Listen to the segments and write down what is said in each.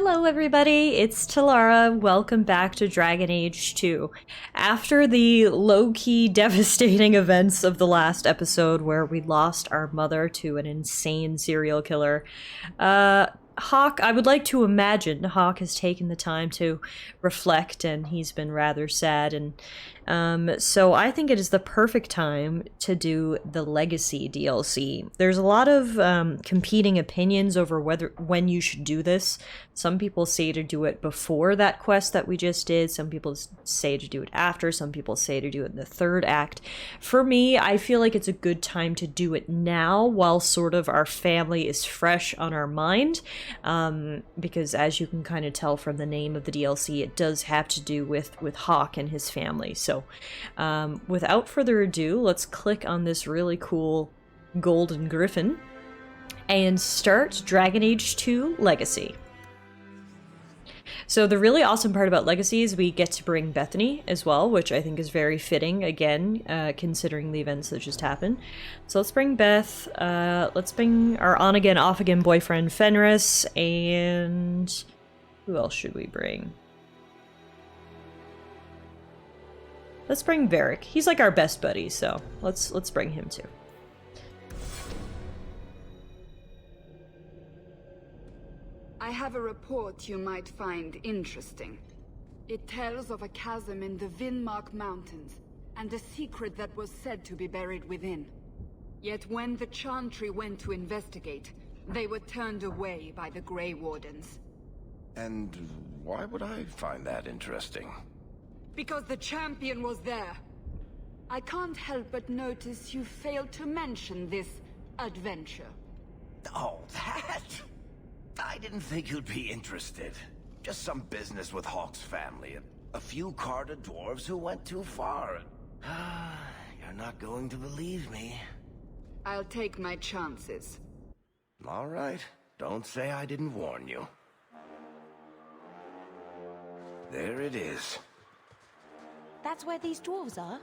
Hello everybody, it's Tallara. Welcome back to Dragon Age 2. After the low-key devastating events of the last episode where we lost our mother to an insane serial killer, Hawk, I would like to imagine Hawk has taken the time to reflect and he's been rather sad, and so I think it is the perfect time to do the Legacy DLC. There's a lot of competing opinions over when you should do this. Some people say to do it before that quest that we just did. Some people say to do it after. Some people say to do it in the third act. For me, I feel like it's a good time to do it now while sort of our family is fresh on our mind. Because as you can kind of tell from the name of the DLC, it does have to do with Hawk and his family. So without further ado, let's click on this really cool golden griffin and start Dragon Age 2 Legacy. So the really awesome part about Legacy is we get to bring Bethany as well, which I think is very fitting, again, considering the events that just happened. So let's bring Beth, let's bring our on-again, off-again boyfriend Fenris, and who else should we bring? Let's bring Varric. He's like our best buddy, so let's bring him too. I have a report you might find interesting. It tells of a chasm in the Vinmark Mountains, and a secret that was said to be buried within. Yet when the Chantry went to investigate, they were turned away by the Grey Wardens. And why would I find that interesting? Because the champion was there. I can't help but notice you failed to mention this adventure. Oh, that? I didn't think you'd be interested. Just some business with Hawk's family. A few Carta dwarves who went too far. You're not going to believe me. I'll take my chances. All right. Don't say I didn't warn you. There it is. That's where these dwarves are?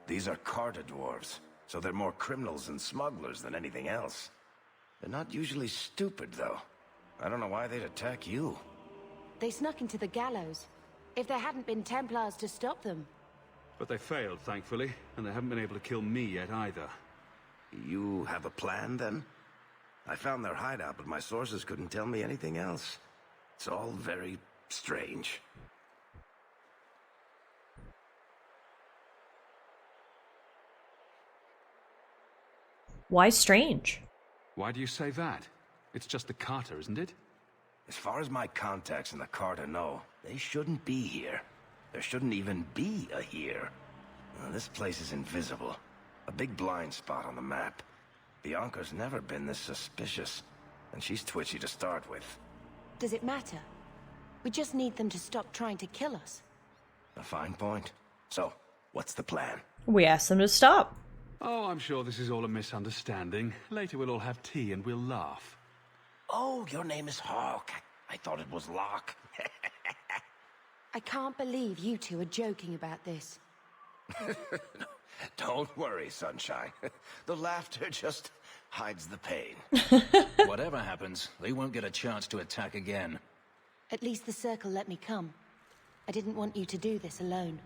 These are Carta dwarves, so they're more criminals and smugglers than anything else. They're not usually stupid, though. I don't know why they'd attack you. They snuck into the gallows. If there hadn't been Templars to stop them. But they failed, thankfully, and they haven't been able to kill me yet either. You have a plan, then? I found their hideout, but my sources couldn't tell me anything else. It's all very strange. Why strange? Why do you say that? It's just the Carter, isn't it? As far as my contacts in the Carta know, they shouldn't be here. There shouldn't even be a here. This place is invisible. A big blind spot on the map. Bianca's never been this suspicious, and she's twitchy to start with. Does it matter? We just need them to stop trying to kill us. A fine point. So, what's the plan? We asked them to stop. Oh, I'm sure this is all a misunderstanding. Later we'll all have tea and we'll laugh. Oh, your name is Hawk. I thought it was Locke. I can't believe you two are joking about this. Don't worry, Sunshine. The laughter just hides the pain. Whatever happens, they won't get a chance to attack again. At least the Circle let me come. I didn't want you to do this alone.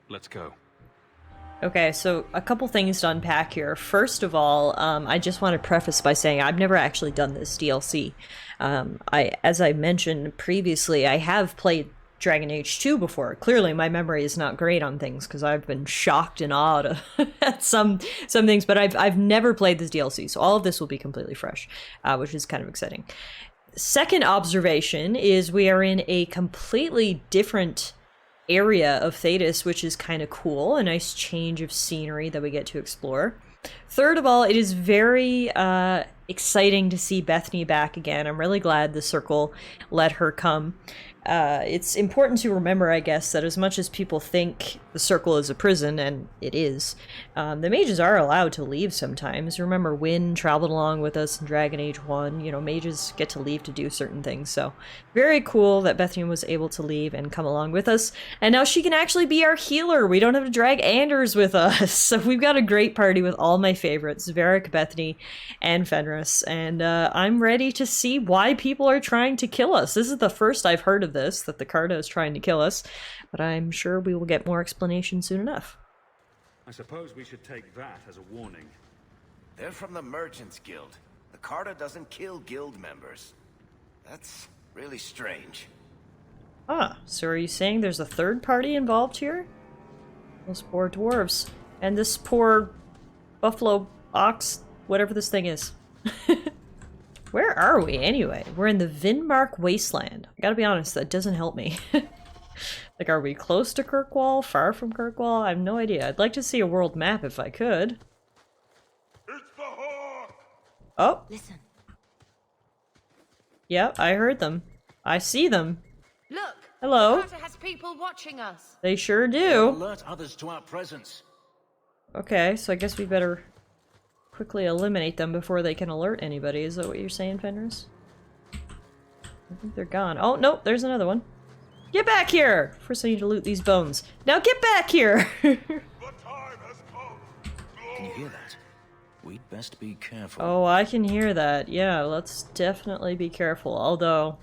Let's go. Okay, so a couple things to unpack here. First of all, I just want to preface by saying I've never actually done this DLC. As I mentioned previously, I have played Dragon Age 2 before. Clearly, my memory is not great on things because I've been shocked and awed at some things, but I've never played this DLC, so all of this will be completely fresh, which is kind of exciting. Second observation is we are in a completely different area of Thetis, which is kind of cool. A nice change of scenery that we get to explore. Third of all, it is very exciting to see Bethany back again. I'm really glad the Circle let her come. It's important to remember, I guess, that as much as people think the circle is a prison, and it is. The mages are allowed to leave sometimes. Remember, Wynn traveled along with us in Dragon Age 1. You know, mages get to leave to do certain things, so very cool that Bethany was able to leave and come along with us. And now she can actually be our healer. We don't have to drag Anders with us. So we've got a great party with all my favorites, Varric, Bethany, and Fenris. And I'm ready to see why people are trying to kill us. This is the first I've heard of this, that the Carta is trying to kill us. But I'm sure we will get more explanation soon enough. I suppose we should take that as a warning. They're from the Merchants Guild. The Carta doesn't kill guild members. That's really strange. Ah, so are you saying there's a third party involved here? Those poor dwarves. And this poor buffalo ox, whatever this thing is. Where are we anyway? We're in the Vinmark Wasteland. I gotta be honest, that doesn't help me. Like, are we close to Kirkwall? Far from Kirkwall? I have no idea. I'd like to see a world map if I could. It's the Hawk! Oh! Listen. Yep, I heard them. I see them. Look! Hello? The Carter has people watching us. They sure do. Alert others to our presence. Okay, so I guess we better quickly eliminate them before they can alert anybody. Is that what you're saying, Fenris? I think they're gone. Oh, nope, there's another one. Get back here! First I need to loot these bones. Now get back here! The time has come! Can you hear that? We'd best be careful. Oh, I can hear that. Yeah, let's definitely be careful. Although,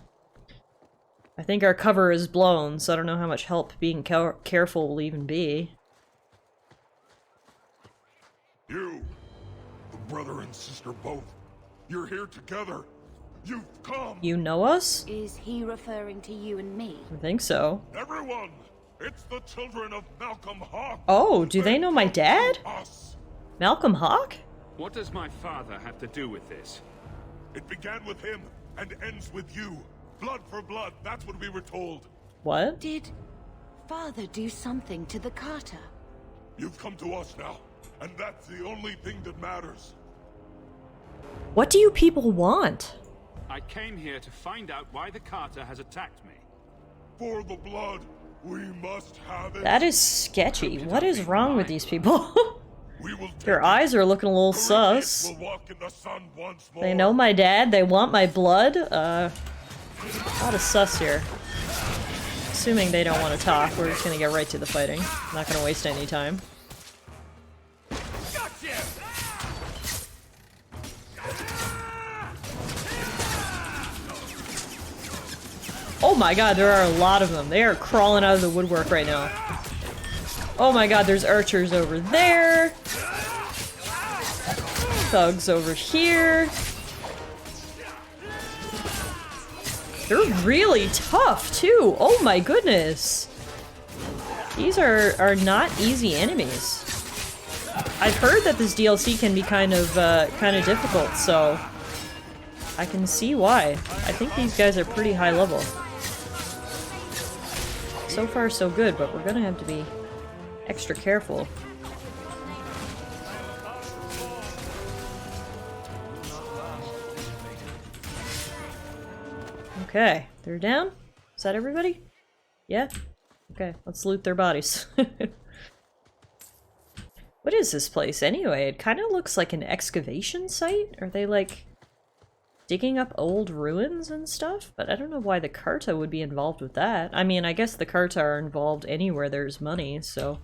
I think our cover is blown, so I don't know how much help being careful will even be. You, the brother and sister both, you're here together. You've come! You know us? Is he referring to you and me? I think so. Everyone! It's the children of Malcolm Hawk! Oh, do they know my dad? Us! Malcolm Hawk? What does my father have to do with this? It began with him and ends with you. Blood for blood, that's what we were told. What? Did Father do something to the Carter? You've come to us now, and that's the only thing that matters. What do you people want? I came here to find out why the Carter has attacked me. For the blood, we must have it. That is sketchy. What is wrong with these people? We will take Their eyes are looking a little Corinthians sus. will walk in the sun once more. They know my dad, they want my blood. A lot of sus here. Assuming they don't want to talk, we're just gonna get right to the fighting. Not gonna waste any time. Oh my god, there are a lot of them. They are crawling out of the woodwork right now. Oh my god, there's archers over there. Thugs over here. They're really tough, too. Oh my goodness. These are not easy enemies. I've heard that this DLC can be kind of difficult, so I can see why. I think these guys are pretty high level. So far, so good, but we're gonna have to be extra careful. Okay, they're down? Is that everybody? Yeah? Okay, let's loot their bodies. What is this place anyway? It kind of looks like an excavation site? Are they like digging up old ruins and stuff? But I don't know why the Carta would be involved with that. I mean, I guess the Carta are involved anywhere there's money, so...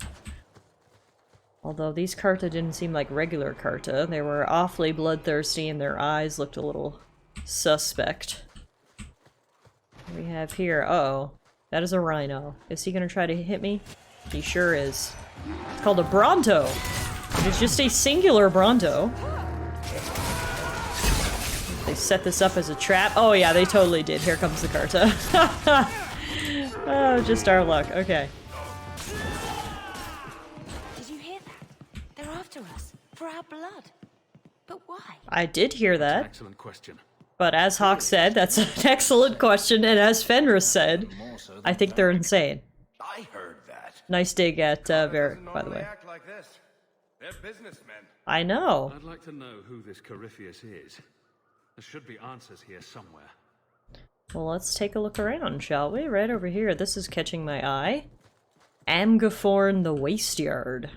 Although these Carta didn't seem like regular Carta. They were awfully bloodthirsty and their eyes looked a little suspect. What do we have here? Uh-oh. That is a rhino. Is he gonna try to hit me? He sure is. It's called a Bronto. It's just a singular Bronto. They set this up as a trap. Oh yeah, they totally did. Here comes the Carta. Oh, just our luck. Okay. Did you hear that? They're after us. For our blood. But why? I did hear that. Excellent question. But as Hawk said, that's an excellent question, and as Fenris said, I think they're insane. I heard that. Nice dig at Varric, by the way. Act like this. They're businessmen. I know. I'd like to know who this Corypheus is. There should be answers here somewhere. Well, let's take a look around, shall we? Right over here. This is catching my eye. Amgaforn the Wasteyard.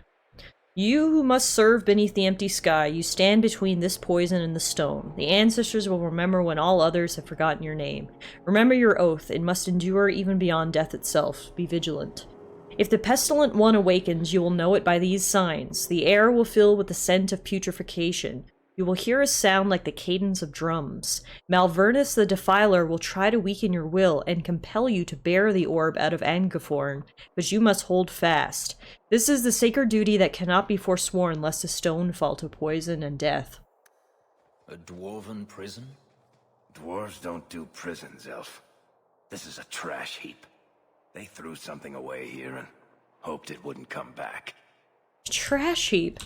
You who must serve beneath the empty sky, you stand between this poison and the stone. The ancestors will remember when all others have forgotten your name. Remember your oath, it must endure even beyond death itself. Be vigilant. If the pestilent one awakens, you will know it by these signs. The air will fill with the scent of putrefaction. You will hear a sound like the cadence of drums. Malvernus the Defiler will try to weaken your will and compel you to bear the orb out of Angaforn, but you must hold fast. This is the sacred duty that cannot be forsworn lest a stone fall to poison and death. A dwarven prison? Dwarves don't do prisons, Elf. This is a trash heap. They threw something away here and hoped it wouldn't come back. Trash heap?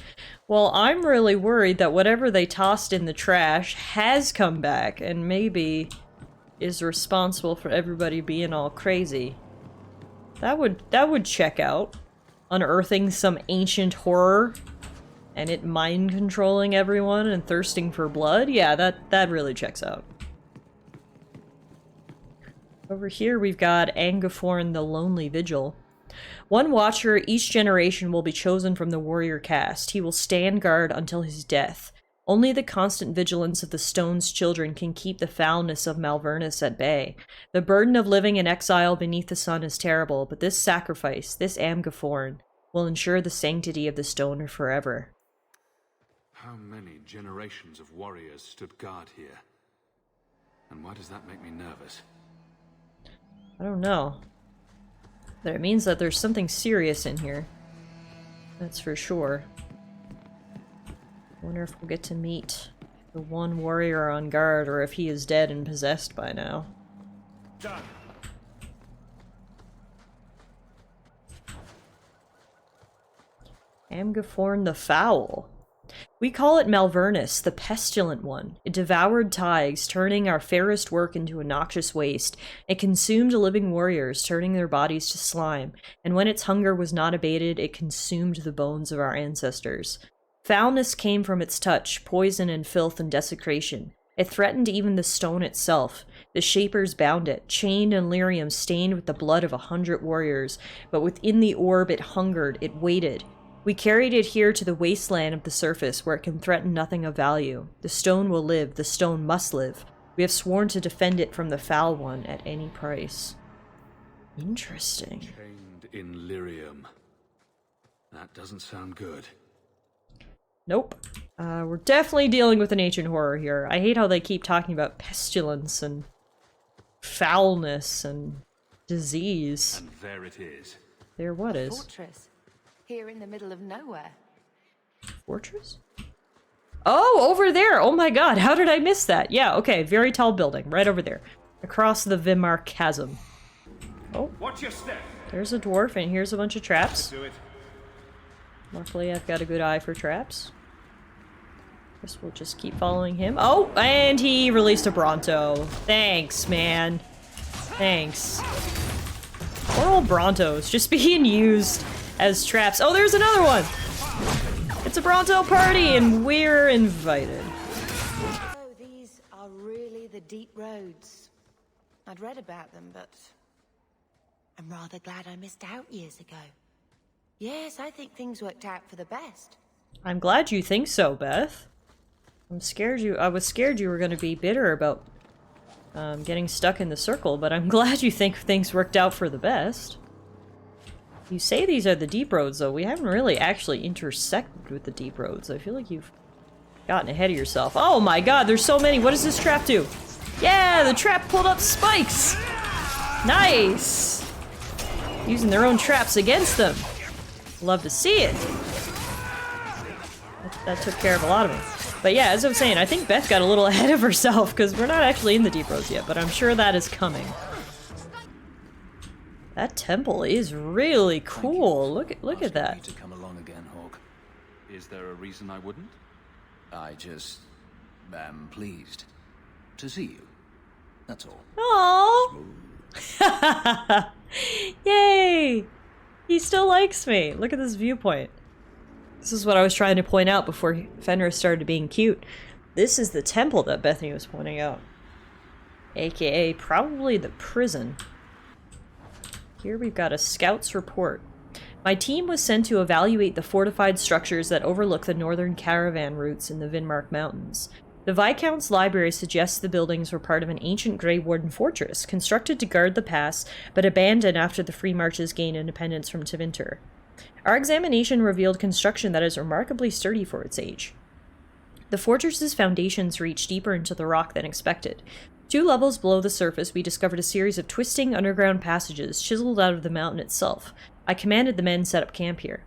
Well, I'm really worried that whatever they tossed in the trash has come back and maybe is responsible for everybody being all crazy. That would check out. Unearthing some ancient horror and it mind controlling everyone and thirsting for blood? Yeah, that really checks out. Over here we've got Angaforn the Lonely Vigil. One watcher each generation will be chosen from the warrior caste. He will stand guard until his death. Only the constant vigilance of the Stone's children can keep the foulness of Malvernus at bay. The burden of living in exile beneath the sun is terrible, but this sacrifice, this Amgaforn, will ensure the sanctity of the Stone forever. How many generations of warriors stood guard here? And why does that make me nervous? I don't know. But it means that there's something serious in here. That's for sure. I wonder if we'll get to meet the one warrior on guard, or if he is dead and possessed by now. Done. Amgaforn the Foul. We call it Malvernus, the pestilent one. It devoured Tigers, turning our fairest work into a noxious waste. It consumed living warriors, turning their bodies to slime. And when its hunger was not abated, it consumed the bones of our ancestors. Foulness came from its touch, poison and filth and desecration. It threatened even the stone itself. The Shapers bound it, chained and lyrium stained with the blood of 100 warriors. But within the orb it hungered, it waited. We carried it here to the wasteland of the surface, where it can threaten nothing of value. The stone will live. The stone must live. We have sworn to defend it from the foul one at any price. Interesting. Chained in lyrium. That doesn't sound good. Nope. We're definitely dealing with an ancient horror here. I hate how they keep talking about pestilence and foulness and disease. And there it is. There what is? Fortress. Here in the middle of nowhere. Fortress? Oh, over there! Oh my god, how did I miss that? Yeah, okay, very tall building, right over there. Across the Vimar Chasm. Oh. Watch your step. There's a dwarf, and here's a bunch of traps. Do it. Luckily, I've got a good eye for traps. Guess we'll just keep following him. Oh, and he released a Bronto. Thanks, man. Thanks. Poor old Brontos, just being used as traps. Oh, there's another one! It's a Bronto party, and we're invited. Oh, these are really the deep roads. I'd read about them, but I'm rather glad I missed out years ago. Yes, I think things worked out for the best. I'm glad you think so, Beth. I was scared you were going to be bitter about getting stuck in the circle, but I'm glad you think things worked out for the best. You say these are the deep roads, though. We haven't really actually intersected with the deep roads. I feel like you've gotten ahead of yourself. Oh my god, there's so many. What does this trap do? Yeah, the trap pulled up spikes! Nice! Using their own traps against them. Love to see it. That took care of a lot of them. But yeah, as I was saying, I think Beth got a little ahead of herself, because we're not actually in the deep roads yet, but I'm sure that is coming. That temple is really cool. Look at that. To come along again, Hawk. Is there a reason I wouldn't? I just am pleased to see you. That's all. Aww. Yay! He still likes me. Look at this viewpoint. This is what I was trying to point out before Fenris started being cute. This is the temple that Bethany was pointing out. AKA probably the prison. Here we've got a scout's report. My team was sent to evaluate the fortified structures that overlook the northern caravan routes in the Vinmark Mountains. The Viscount's library suggests the buildings were part of an ancient Grey Warden fortress, constructed to guard the pass, but abandoned after the Free Marches gained independence from Tevinter. Our examination revealed construction that is remarkably sturdy for its age. The fortress's foundations reach deeper into the rock than expected. 2 levels below the surface, we discovered a series of twisting underground passages chiseled out of the mountain itself. I commanded the men set up camp here.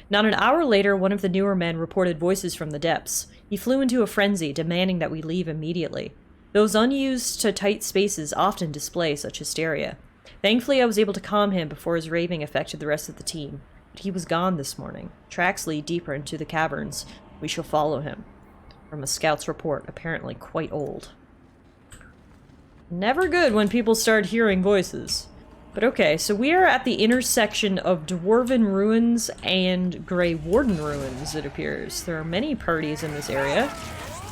Not an hour later, one of the newer men reported voices from the depths. He flew into a frenzy, demanding that we leave immediately. Those unused to tight spaces often display such hysteria. Thankfully, I was able to calm him before his raving affected the rest of the team. But he was gone this morning. Tracks lead deeper into the caverns. We shall follow him. From a scout's report, apparently quite old. Never good when people start hearing voices. But okay, so we are at the intersection of Dwarven Ruins and Grey Warden Ruins, it appears. There are many parties in this area.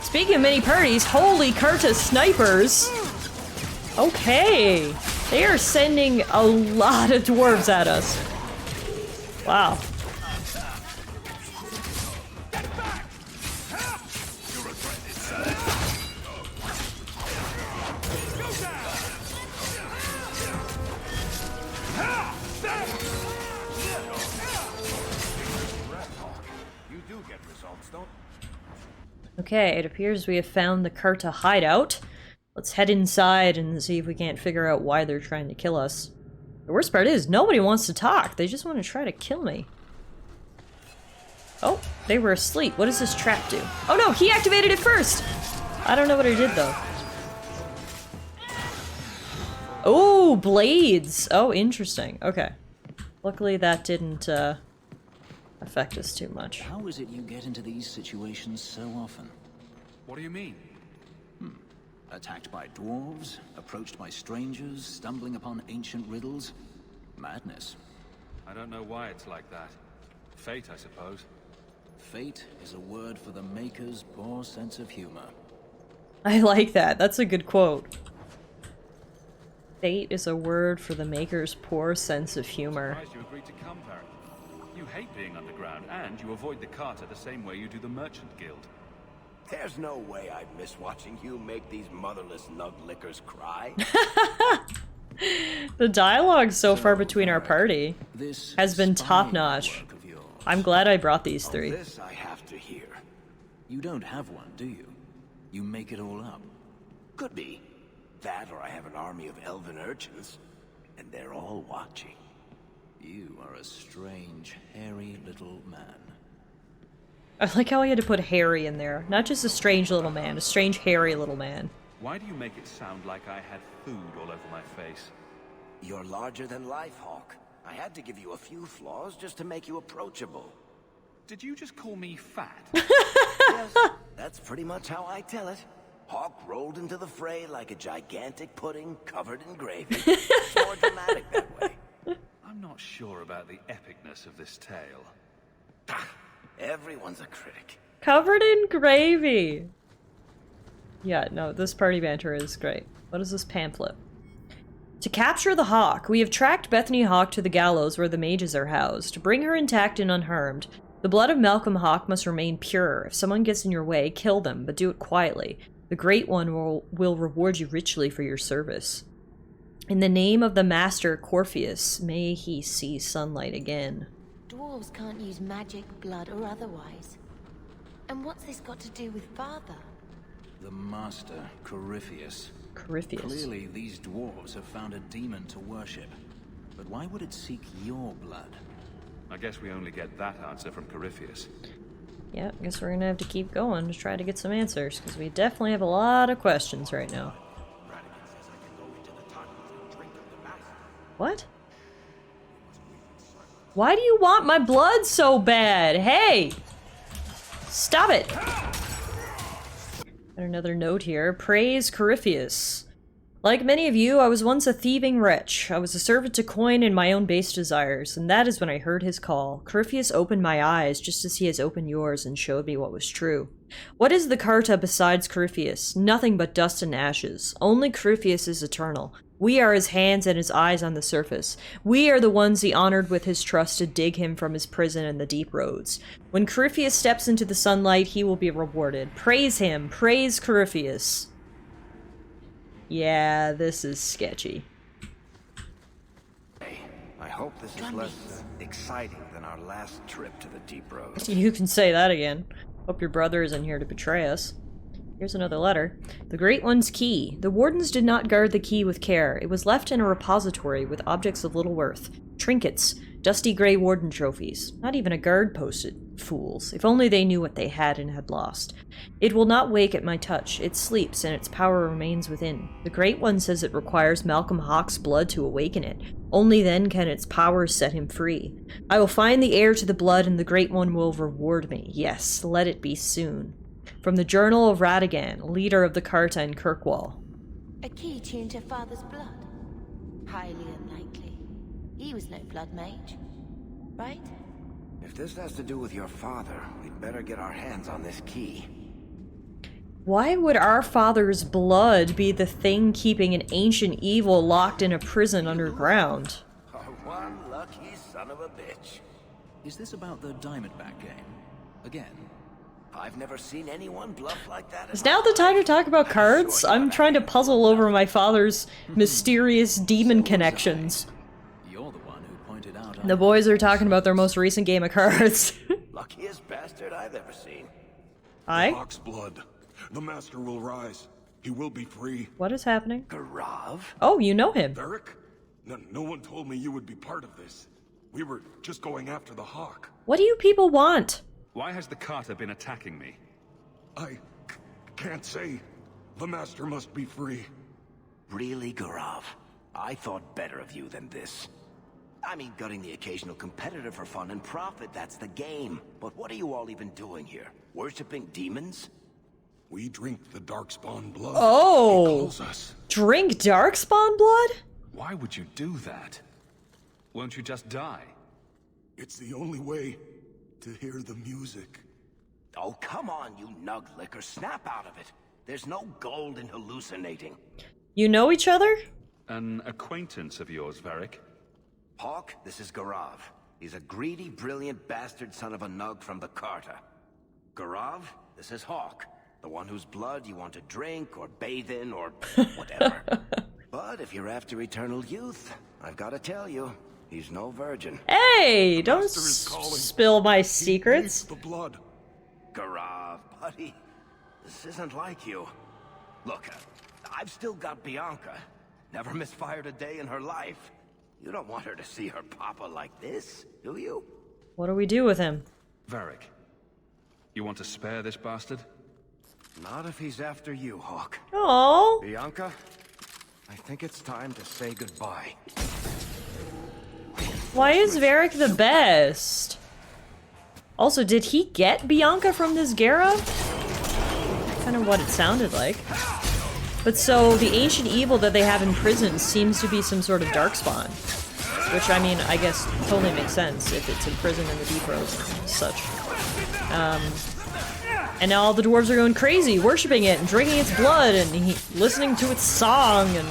Speaking of many parties, holy Karta snipers! Okay, they are sending a lot of dwarves at us. Wow. Okay, it appears we have found the Karta hideout. Let's head inside and see if we can't figure out why they're trying to kill us. The worst part is, nobody wants to talk. They just want to try to kill me. Oh, they were asleep. What does this trap do? Oh no, he activated it first! I don't know what I did though. Oh, blades! Oh, interesting. Okay. Luckily that didn't, affect us too much. How is it you get into these situations so often? What do you mean? Attacked by dwarves, approached by strangers, stumbling upon ancient riddles? Madness. I don't know why it's like that. Fate, I suppose. Fate is a word for the Maker's poor sense of humor. I like that. That's a good quote. Fate is a word for the Maker's poor sense of humor. I'm surprised you agreed to come, Baron. You hate being underground, and you avoid the Carter the same way you do the Merchant Guild. There's no way I'd miss watching you make these motherless nug-lickers cry. The dialogue so far between our party has been top-notch. I'm glad I brought these 3. This I have to hear. You don't have one, do you? You make it all up. Could be. That or I have an army of elven urchins, and they're all watching. You are a strange, hairy little man. I like how I had to put hairy in there. Not just a strange little man, a strange hairy little man. Why do you make it sound like I had food all over my face? You're larger than life, Hawk. I had to give you a few flaws just to make you approachable. Did you just call me fat? Yes, that's pretty much how I tell it. Hawk rolled into the fray like a gigantic pudding covered in gravy. It's more dramatic that way. I'm not sure about the epicness of this tale. Everyone's a critic. Covered in gravy! Yeah, no, this party banter is great. What is this pamphlet? To capture the Hawk, we have tracked Bethany Hawk to the gallows where the mages are housed. Bring her intact and unharmed. The blood of Malcolm Hawk must remain pure. If someone gets in your way, kill them, but do it quietly. The Great One will reward you richly for your service. In the name of the Master Corpheus, may he see sunlight again. Dwarves can't use magic, blood, or otherwise. And what's this got to do with Father? The Master, Corypheus. Corypheus. Clearly, these dwarves have found a demon to worship. But why would it seek your blood? I guess we only get that answer from Corypheus. Yeah, I guess we're gonna have to keep going to try to get some answers, because we definitely have a lot of questions right now. What? Why do you want my blood so bad? Hey! Stop it! And another note here. Praise Corypheus. Like many of you, I was once a thieving wretch. I was a servant to coin and my own base desires, and that is when I heard his call. Corypheus opened my eyes, just as he has opened yours, and showed me what was true. What is the Carta besides Corypheus? Nothing but dust and ashes. Only Corypheus is eternal. We are his hands and his eyes on the surface. We are the ones he honored with his trust to dig him from his prison in the deep roads. When Corypheus steps into the sunlight, he will be rewarded. Praise him! Praise Corypheus! Yeah, this is sketchy. I hope this is less exciting than our last trip to the deep roads. You can say that again. Hope your brother isn't here to betray us. Here's another letter. The Great One's key. The wardens did not guard the key with care. It was left in a repository with objects of little worth. Trinkets. Dusty gray warden trophies. Not even a guard posted. Fools. If only they knew what they had and had lost. It will not wake at my touch. It sleeps, and its power remains within. The Great One says it requires Malcolm Hawke's blood to awaken it. Only then can its powers set him free. I will find the heir to the blood, and the Great One will reward me. Yes, let it be soon. From the Journal of Radagan, leader of the Carta in Kirkwall. A key tuned to father's blood? Highly unlikely. He was no blood mage, right? If this has to do with your father, we'd better get our hands on this key. Why would our father's blood be the thing keeping an ancient evil locked in a prison underground? Our one lucky son of a bitch. Is this about the Diamondback game? Again? I've never seen anyone bluff like that. Is now the time to talk about cards? I'm trying to puzzle over my father's mysterious demon connections. You're the one who pointed out... The boys are talking about their most recent game of cards. Luckiest bastard I've ever seen. Aye? Hawk's blood. The master will rise. He will be free. What is happening? Garav? Oh, you know him. Varric? No one told me you would be part of this. We were just going after the Hawk. What do you people want? Why has the Carter been attacking me? I can't say. The master must be free. Really, Garav? I thought better of you than this. I mean, gutting the occasional competitor for fun and profit, that's the game. But what are you all even doing here? Worshipping demons? We drink the Darkspawn blood. Oh! He calls us. Drink Darkspawn blood? Why would you do that? Won't you just die? It's the only way to hear the music. Oh, come on, you nug licker. Snap out of it. There's no gold in hallucinating. You know each other? An acquaintance of yours, Varric? Hawk, this is Garav. He's a greedy, brilliant bastard son of a nug from the Carta. Garav, this is Hawk. The one whose blood you want to drink, or bathe in, or whatever. But if you're after eternal youth, I've got to tell you, he's no virgin. Hey, don't master is calling. spill my He secrets. needs the blood. Garav, buddy, this isn't like you. Look, I've still got Bianca. Never misfired a day in her life. You don't want her to see her papa like this, do you? What do we do with him? Varric, you want to spare this bastard? Not if he's after you, Hawk. Oh, Bianca, I think it's time to say goodbye. why is Varric the best? Also, did he get Bianca from this Gera? Kind of what it sounded like. But so, the ancient evil that they have in prison seems to be some sort of darkspawn. Which, I mean, I guess totally makes sense if it's in prison in the deep roads and such. And now all the dwarves are going crazy, worshipping it and drinking its blood and listening to its song and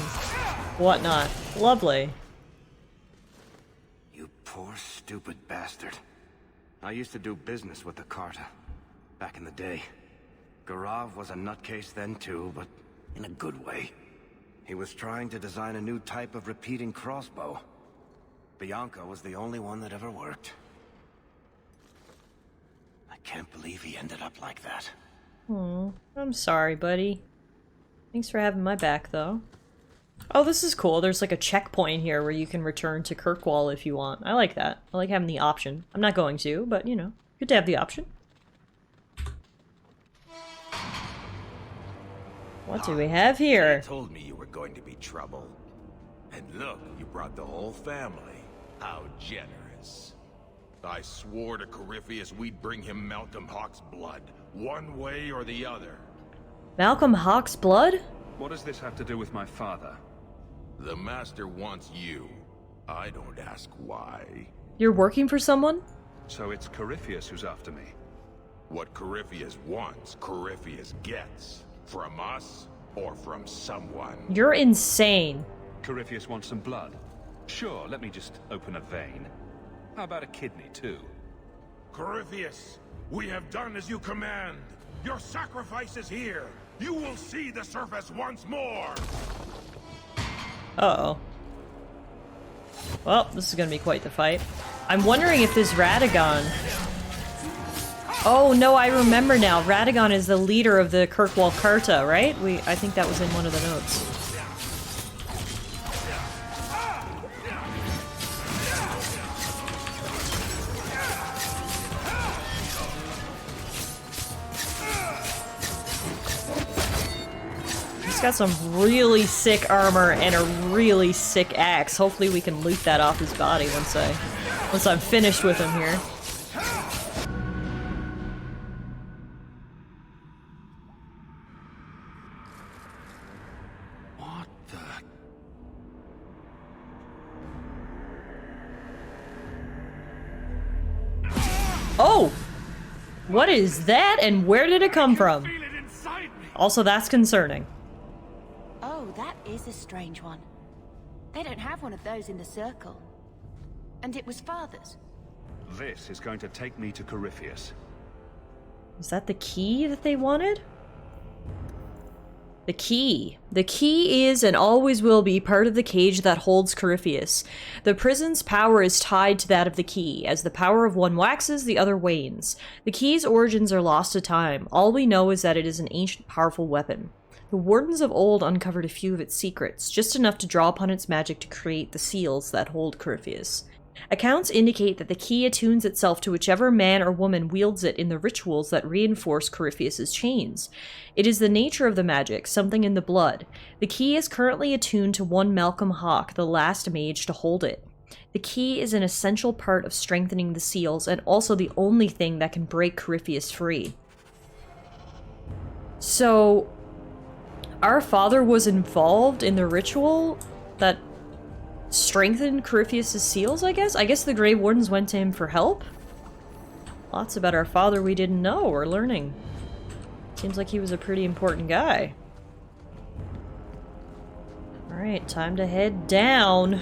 whatnot. Lovely. You poor, stupid bastard. I used to do business with the Carta. Back in the day. Garav was a nutcase then too, but in a good way. He was trying to design a new type of repeating crossbow. Bianca was the only one that ever worked. I can't believe he ended up like that. I'm sorry, buddy. Thanks for having my back, though. Oh, this is cool. There's like a checkpoint here where you can return to Kirkwall if you want. I like that. I like having the option. I'm not going to, but, you know, good to have the option. What do we have here? You told me you were going to be trouble. And look, you brought the whole family. How generous. I swore to Corypheus we'd bring him Malcolm Hawke's blood, one way or the other. Malcolm Hawke's blood? What does this have to do with my father? The master wants you. I don't ask why. You're working for someone? So it's Corypheus who's after me. What Corypheus wants, Corypheus gets. From us, or from someone. You're insane. Corypheus wants some blood? Sure, let me just open a vein. How about a kidney, too? Corypheus, we have done as you command. Your sacrifice is here. You will see the surface once more. Uh-oh. Well, this is gonna be quite the fight. I'm wondering if this Radagon... Oh, no, I remember now. Radagon is the leader of the Kirkwall Karta, right? I think that was in one of the notes. He's got some really sick armor and a really sick axe. Hopefully we can loot that off his body once I'm finished with him here. What the... Oh! What is that and where did it come from? Also, that's concerning. Oh, that is a strange one. They don't have one of those in the circle. And it was Father's. This is going to take me to Corypheus. Is that the key that they wanted? The key. The key is and always will be part of the cage that holds Corypheus. The prison's power is tied to that of the key. As the power of one waxes, the other wanes. The key's origins are lost to time. All we know is that it is an ancient, powerful weapon. The Wardens of old uncovered a few of its secrets, just enough to draw upon its magic to create the seals that hold Corypheus. Accounts indicate that the key attunes itself to whichever man or woman wields it in the rituals that reinforce Corypheus's chains. It is the nature of the magic, something in the blood. The key is currently attuned to one Malcolm Hawke, the last mage to hold it. The key is an essential part of strengthening the seals, and also the only thing that can break Corypheus free. So, our father was involved in the ritual that strengthened Corypheus' seals, I guess? I guess the Grey Wardens went to him for help? Lots about our father we didn't know or learning. Seems like he was a pretty important guy. Alright, time to head down.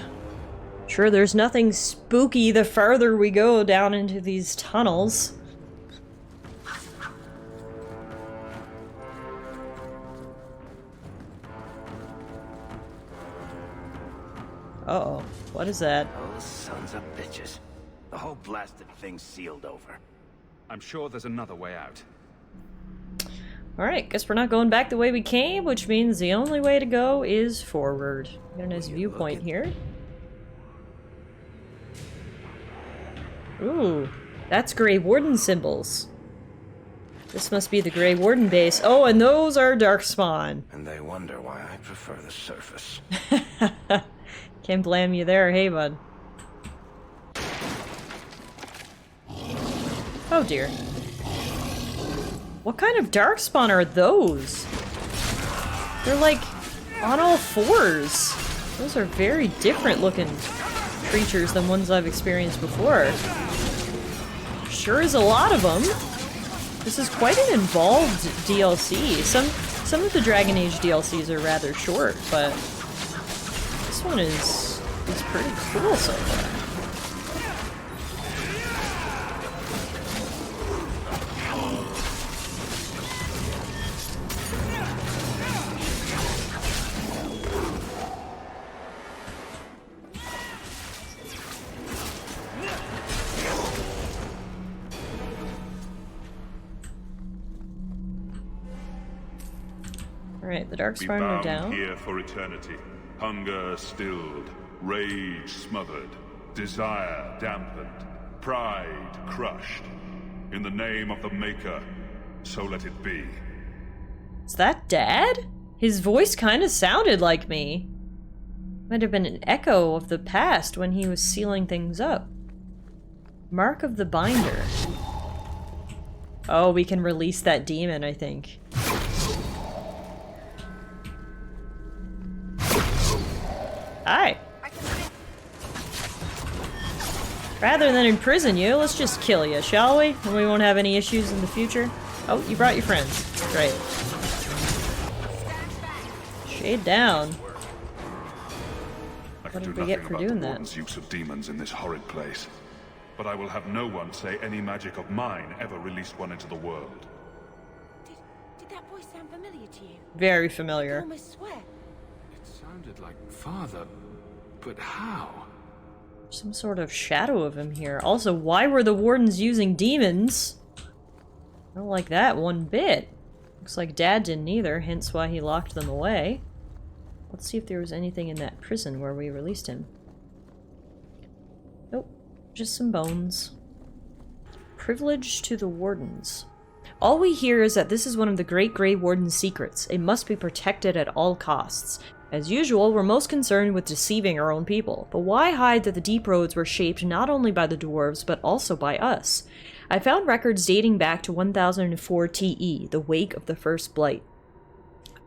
Sure, there's nothing spooky the farther we go down into these tunnels. Uh-oh. What is that? Those sons of bitches. The whole blasted thing's sealed over. I'm sure there's another way out. Alright, guess we're not going back the way we came, which means the only way to go is forward. Got a nice viewpoint here. Ooh, that's Grey Warden symbols. This must be the Grey Warden base. Oh, and those are Darkspawn. And they wonder why I prefer the surface. Can't blame you there, hey bud. Oh dear. What kind of Darkspawn are those? They're like on all fours. Those are very different looking creatures than ones I've experienced before. Sure is a lot of them. This is quite an involved DLC. Some of the Dragon Age DLCs are rather short, but this one is pretty cool so far. Alright, the Darkspawn are down. Here for eternity. Hunger stilled, rage smothered, desire dampened, pride crushed. In the name of the Maker, so let it be. Is that Dad? His voice kind of sounded like me. Might have been an echo of the past when he was sealing things up. Mark of the Binder. Oh, we can release that demon, I think. Hi. Rather than imprison you, let's just kill you, shall we? And we won't have any issues in the future. Oh, you brought your friends. Great. Shade down. can What do did we get nothing for about the doing that? Warden's use of demons in this horrid place. But I will have no one say any magic of mine ever released one into the world. Did that voice sound familiar to you? Very I can familiar. almost swear. It sounded like Father, but how? Some sort of shadow of him here. Also, why were the Wardens using demons? I don't like that one bit. Looks like Dad didn't either, hence why he locked them away. Let's see if there was anything in that prison where we released him. Nope, just some bones. Privilege to the Wardens. All we hear is that this is one of the Great Grey Warden's secrets. It must be protected at all costs. As usual, we're most concerned with deceiving our own people, but why hide that the deep roads were shaped not only by the dwarves, but also by us? I found records dating back to 1004 TE, the wake of the First Blight.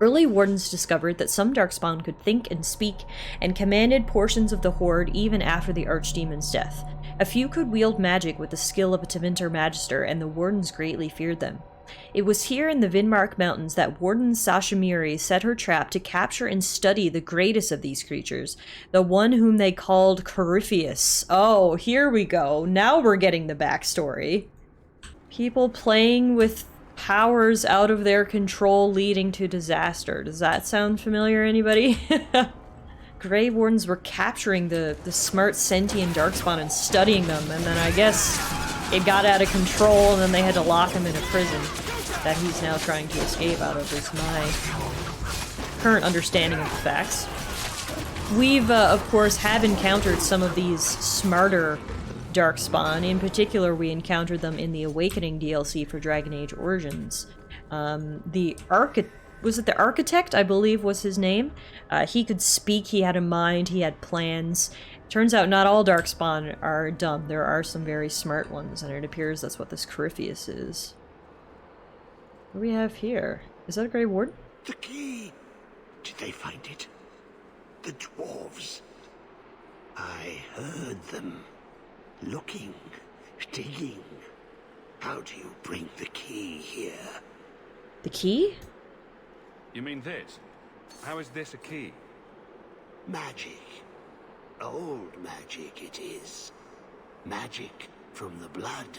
Early Wardens discovered that some Darkspawn could think and speak, and commanded portions of the Horde even after the Archdemon's death. A few could wield magic with the skill of a Tevinter Magister, and the Wardens greatly feared them. It was here in the Vinmark Mountains that Warden Sashimiri set her trap to capture and study the greatest of these creatures, the one whom they called Corypheus. Oh, here we go. Now we're getting the backstory. People playing with powers out of their control leading to disaster. Does that sound familiar, anybody? Grey Wardens were capturing the smart sentient Darkspawn and studying them, and then I guess it got out of control and then they had to lock him in a prison that he's now trying to escape out of, is my current understanding of the facts. We've, of course, have encountered some of these smarter Darkspawn. In particular, we encountered them in the Awakening DLC for Dragon Age Origins. Was it the Architect, I believe was his name? He could speak, he had a mind, he had plans. Turns out not all Darkspawn are dumb. There are some very smart ones, and it appears that's what this Corypheus is. What do we have here? Is that a Grey Warden? The key! Did they find it? The dwarves. I heard them. Looking, digging. How do you bring the key here? The key? You mean this? How is this a key? Magic. Old magic it is. Magic from the blood.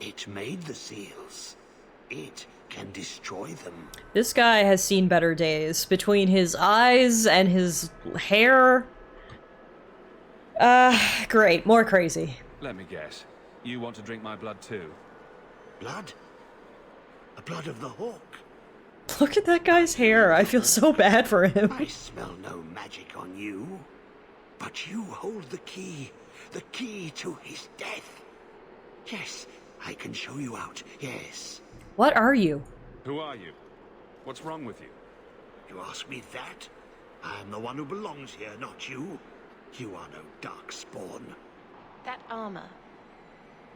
It made the seals. It can destroy them. This guy has seen better days. Between his eyes and his hair. Great. More crazy. Let me guess. You want to drink my blood too? Blood? The blood of the hawk. Look at that guy's hair. I feel so bad for him. I smell no magic on you. But you hold the key to his death. Yes, I can show you out, yes. What are you? Who are you? What's wrong with you? You ask me that? I'm the one who belongs here, not you. You are no Darkspawn. That armor.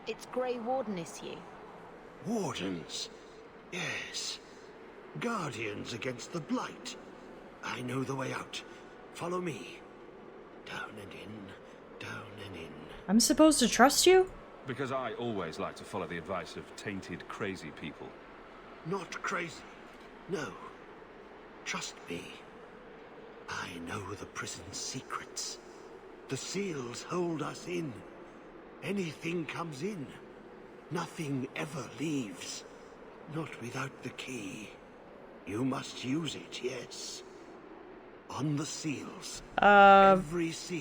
It's Grey Warden issue. Wardens. Yes. Guardians against the Blight. I know the way out. Follow me. Down and in, down and in. I'm supposed to trust you? Because I always like to follow the advice of tainted, crazy people. Not crazy. No. Trust me. I know the prison's secrets. The seals hold us in. Anything comes in. Nothing ever leaves. Not without the key. You must use it, yes. On the seals. Every seal.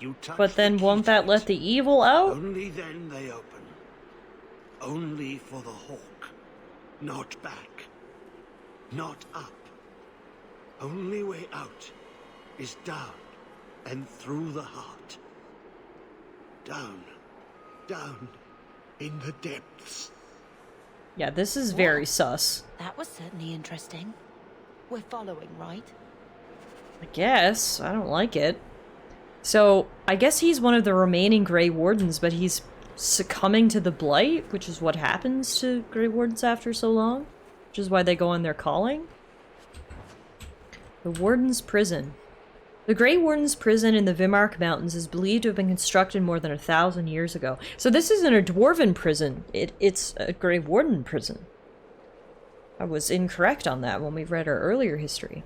You touch But then the won't key that to let it. the evil out? Only then they open. Only for the hawk. Not back. Not up. Only way out is down and through the heart. Down. Down in the depths. Yeah, this is very sus. That was certainly interesting. We're following, right? I guess. I don't like it. So, I guess he's one of the remaining Grey Wardens, but he's succumbing to the Blight, which is what happens to Grey Wardens after so long. Which is why they go on their calling. The Warden's Prison. The Grey Warden's Prison in the Vinmark Mountains is believed to have been constructed more than 1,000 years ago. So this isn't a Dwarven prison. It's a Grey Warden prison. I was incorrect on that when we read our earlier history.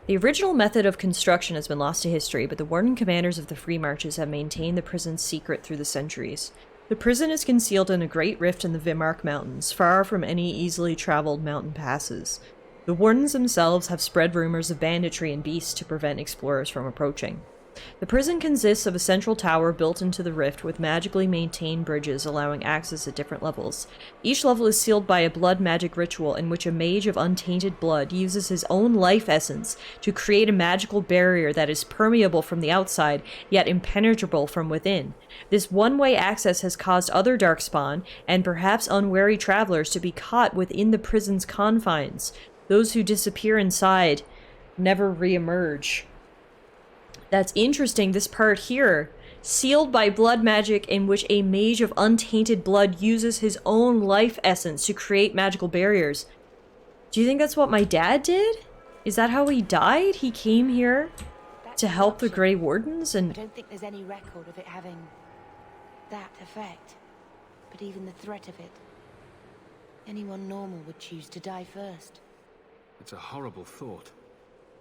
The original method of construction has been lost to history, but the warden commanders of the Free Marches have maintained the prison's secret through the centuries. The prison is concealed in a great rift in the Vimmark Mountains, far from any easily traveled mountain passes. The wardens themselves have spread rumors of banditry and beasts to prevent explorers from approaching. The prison consists of a central tower built into the rift with magically maintained bridges allowing access at different levels. Each level is sealed by a blood magic ritual in which a mage of untainted blood uses his own life essence to create a magical barrier that is permeable from the outside, yet impenetrable from within. This one-way access has caused other darkspawn, and perhaps unwary travelers, to be caught within the prison's confines. Those who disappear inside never re-emerge. That's interesting, this part here. Sealed by blood magic in which a mage of untainted blood uses his own life essence to create magical barriers. Do you think that's what my dad did? Is that how he died? He came here to help the Grey Wardens and... I don't think there's any record of it having that effect. But even the threat of it, anyone normal would choose to die first. It's a horrible thought.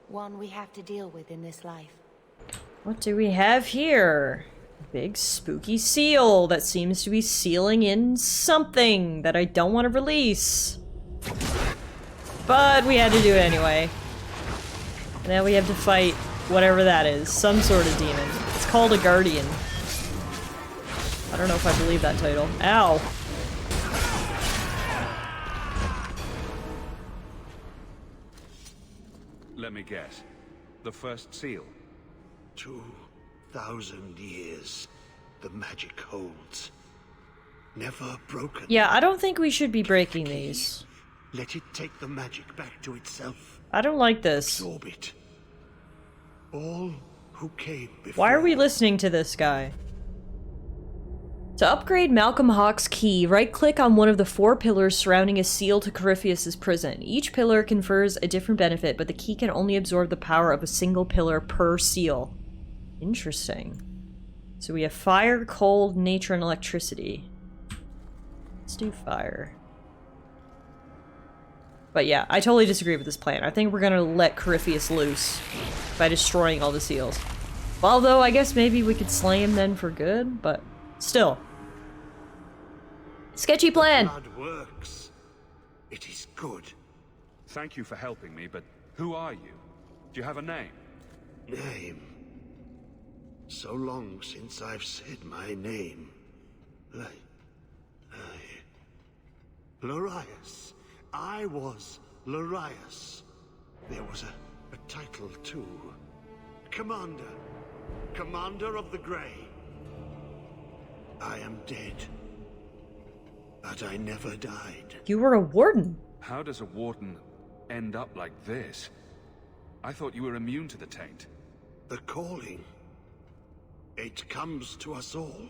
One we have to deal with in this life. What do we have here? A big spooky seal that seems to be sealing in something that I don't want to release. But we had to do it anyway. And now we have to fight whatever that is. Some sort of demon. It's called a guardian. I don't know if I believe that title. Ow! Let me guess. The first seal. 2,000 years the magic holds. Never broken. Yeah, I don't think we should be breaking these. Let it take the magic back to itself. I don't like this. Absorb it. All who came before. Why are we listening to this guy? To upgrade Malcolm Hawk's key, right-click on one of the 4 pillars surrounding a seal to Corypheus' prison. Each pillar confers a different benefit, but the key can only absorb the power of a single pillar per seal. Interesting. So we have fire, cold, nature, and electricity. Let's do fire. But yeah, I totally disagree with this plan. I think we're gonna let Corypheus loose by destroying all the seals. Although, I guess maybe we could slay him then for good, but still. Sketchy plan! Blood works. It is good. Thank you for helping me, but who are you? Do you have a name? Name. So long since I've said my name. Larius. I was Larius. There was a title too. Commander. Commander of the Grey. I am dead. But I never died. You were a warden. How does a warden end up like this? I thought you were immune to the taint. The calling. It comes to us all.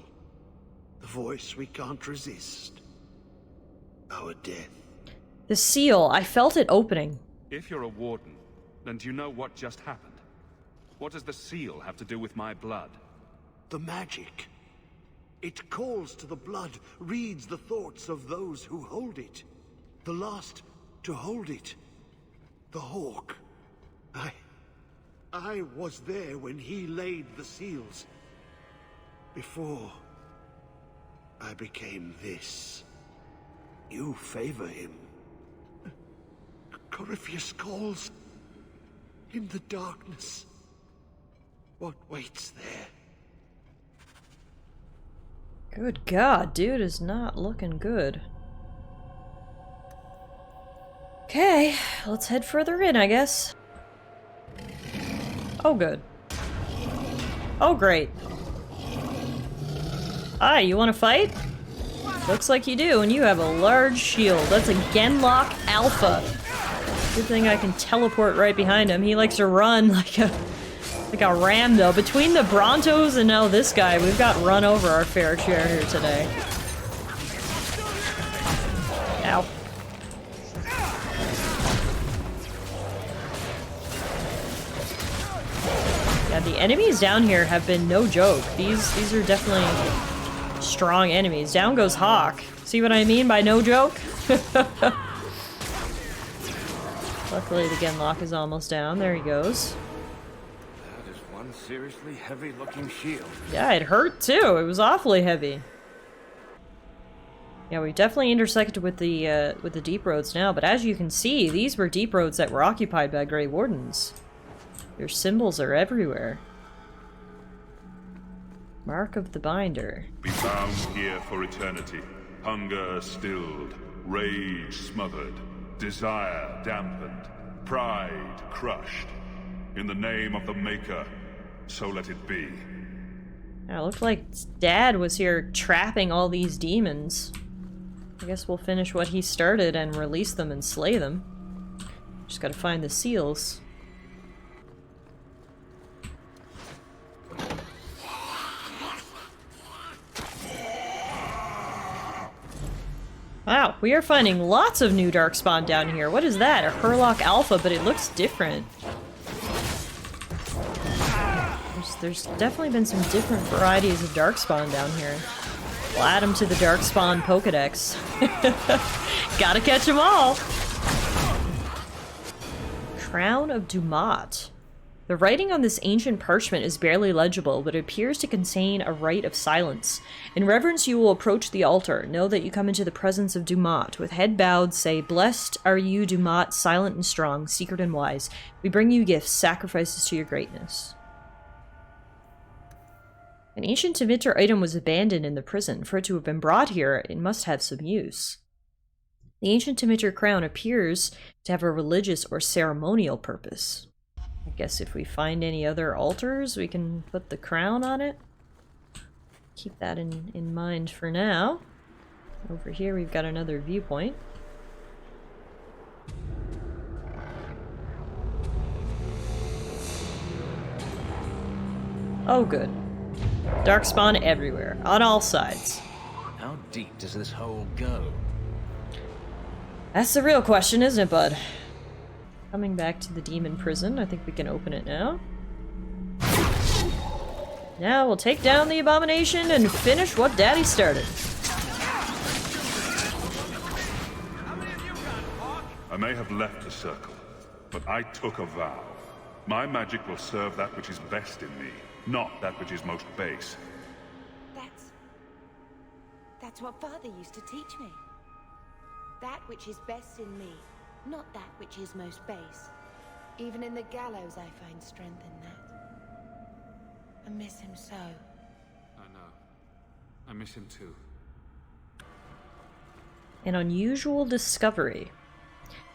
The voice we can't resist. Our death. The seal, I felt it opening. If you're a warden, then do you know what just happened? What does the seal have to do with my blood? The magic. It calls to the blood, reads the thoughts of those who hold it. The last to hold it. The Hawk. I was there when he laid the seals. Before I became this. You favor him. Corypheus calls. In the darkness. What waits there? Good God, dude is not looking good. Okay, let's head further in, I guess. Oh, good. Oh, great. Hi, you want to fight? Looks like you do, and you have a large shield. That's a Genlock Alpha. Good thing I can teleport right behind him. He likes to run like a ram, though. Between the Brontos and now this guy, we've got run over our fair share here today. Ow. Yeah, the enemies down here have been no joke. These are definitely strong enemies. Down goes Hawk. See what I mean by no joke? Luckily, the Genlock is almost down. There he goes. That is one seriously heavy-looking shield. Yeah, it hurt too. It was awfully heavy. Yeah, we definitely intersected with the deep roads now, but as you can see, these were deep roads that were occupied by Grey Wardens. Their symbols are everywhere. Mark of the Binder. Be bound here for eternity. Hunger stilled, rage smothered, desire dampened, pride crushed. In the name of the Maker, so let it be. Yeah, it looked like Dad was here trapping all these demons. I guess we'll finish what he started and release them and slay them. Just gotta find the seals. Wow, we are finding lots of new Darkspawn down here. What is that? A Hurlock Alpha, but it looks different. There's definitely been some different varieties of Darkspawn down here. We'll add them to the Darkspawn Pokedex. Gotta catch them all! Crown of Dumat. The writing on this ancient parchment is barely legible, but it appears to contain a rite of silence. In reverence you will approach the altar. Know that you come into the presence of Dumat. With head bowed, say, "Blessed are you, Dumat, silent and strong, secret and wise. We bring you gifts, sacrifices to your greatness." An ancient Tevinter item was abandoned in the prison. For it to have been brought here, it must have some use. The ancient Tevinter crown appears to have a religious or ceremonial purpose. I guess if we find any other altars, we can put the crown on it. Keep that in mind for now. Over here we've got another viewpoint. Oh good. Darkspawn everywhere, on all sides. How deep does this hole go? That's the real question, isn't it, bud? Coming back to the demon prison, I think we can open it now. Now we'll take down the abomination and finish what Daddy started. I may have left the circle, but I took a vow. My magic will serve that which is best in me, not that which is most base. That's what Father used to teach me. That which is best in me, not that which is most base. Even in the gallows I find strength in that. I miss him so. I know. I miss him too. An unusual discovery.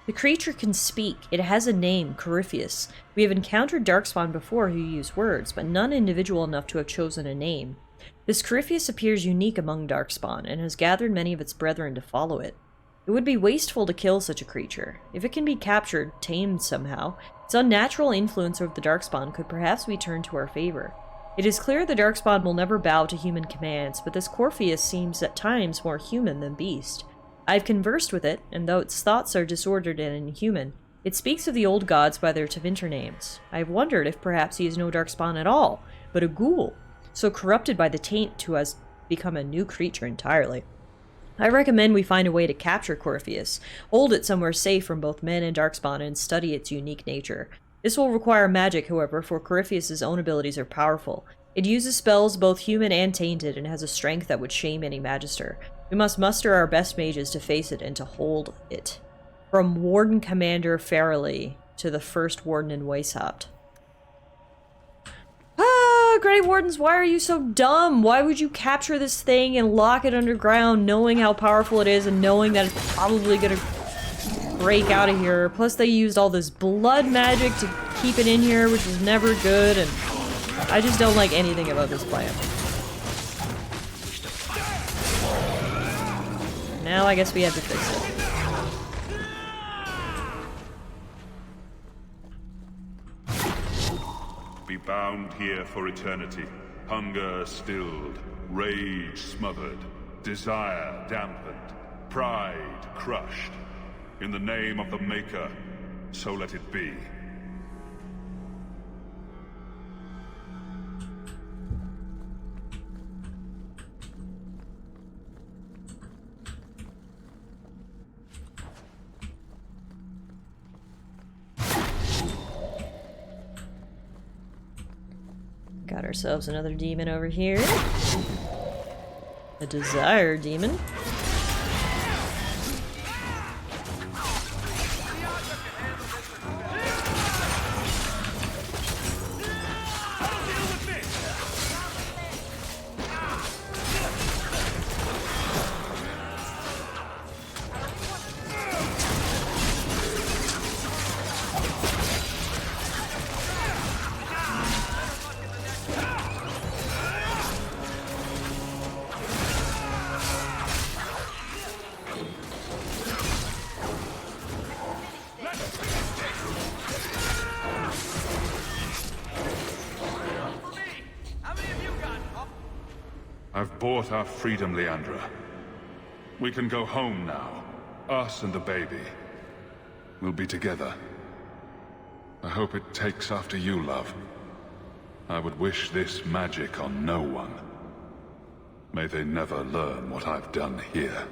The creature can speak. It has a name, Corypheus. We have encountered Darkspawn before who use words, but none individual enough to have chosen a name. This Corypheus appears unique among Darkspawn, and has gathered many of its brethren to follow it. It would be wasteful to kill such a creature. If it can be captured, tamed somehow, its unnatural influence over the Darkspawn could perhaps be turned to our favor. It is clear the Darkspawn will never bow to human commands, but this Corypheus seems at times more human than beast. I have conversed with it, and though its thoughts are disordered and inhuman, it speaks of the old gods by their Tevinter names. I have wondered if perhaps he is no Darkspawn at all, but a ghoul, so corrupted by the taint to has become a new creature entirely. I recommend we find a way to capture Corypheus, hold it somewhere safe from both men and Darkspawn, and study its unique nature. This will require magic, however, for Corypheus' own abilities are powerful. It uses spells both human and tainted, and has a strength that would shame any magister. We must muster our best mages to face it and to hold it. From Warden Commander Farrelly to the first Warden in Weishaupt. Grey Wardens, why are you so dumb? Why would you capture this thing and lock it underground knowing how powerful it is and knowing that it's probably gonna break out of here? Plus they used all this blood magic to keep it in here, which is never good, and I just don't like anything about this plan. Now I guess we have to fix it. Be bound here for eternity. Hunger stilled, rage smothered, desire dampened, pride crushed. In the name of the Maker, so let it be. Got ourselves another demon over here. A desire demon. I've bought our freedom, Leandra. We can go home now. Us and the baby. We'll be together. I hope it takes after you, love. I would wish this magic on no one. May they never learn what I've done here.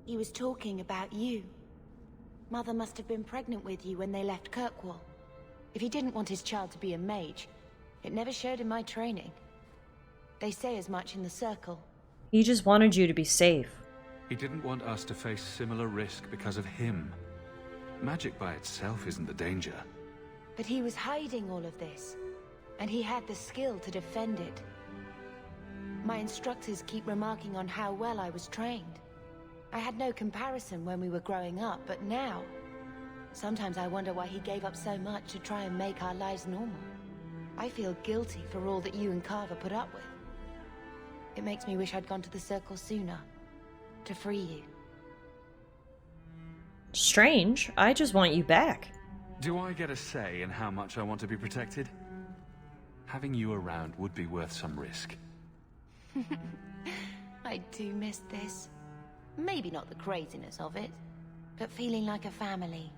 He was talking about you. Mother must have been pregnant with you when they left Kirkwall. If he didn't want his child to be a mage, it never showed in my training. They say as much in the Circle. He just wanted you to be safe. He didn't want us to face similar risk because of him. Magic by itself isn't the danger. But he was hiding all of this, and he had the skill to defend it. My instructors keep remarking on how well I was trained. I had no comparison when we were growing up, but now... sometimes I wonder why he gave up so much to try and make our lives normal. I feel guilty for all that you and Carver put up with. It makes me wish I'd gone to the Circle sooner, to free you. Strange. I just want you back. Do I get a say in how much I want to be protected? Having you around would be worth some risk. I do miss this. Maybe not the craziness of it, but feeling like a family.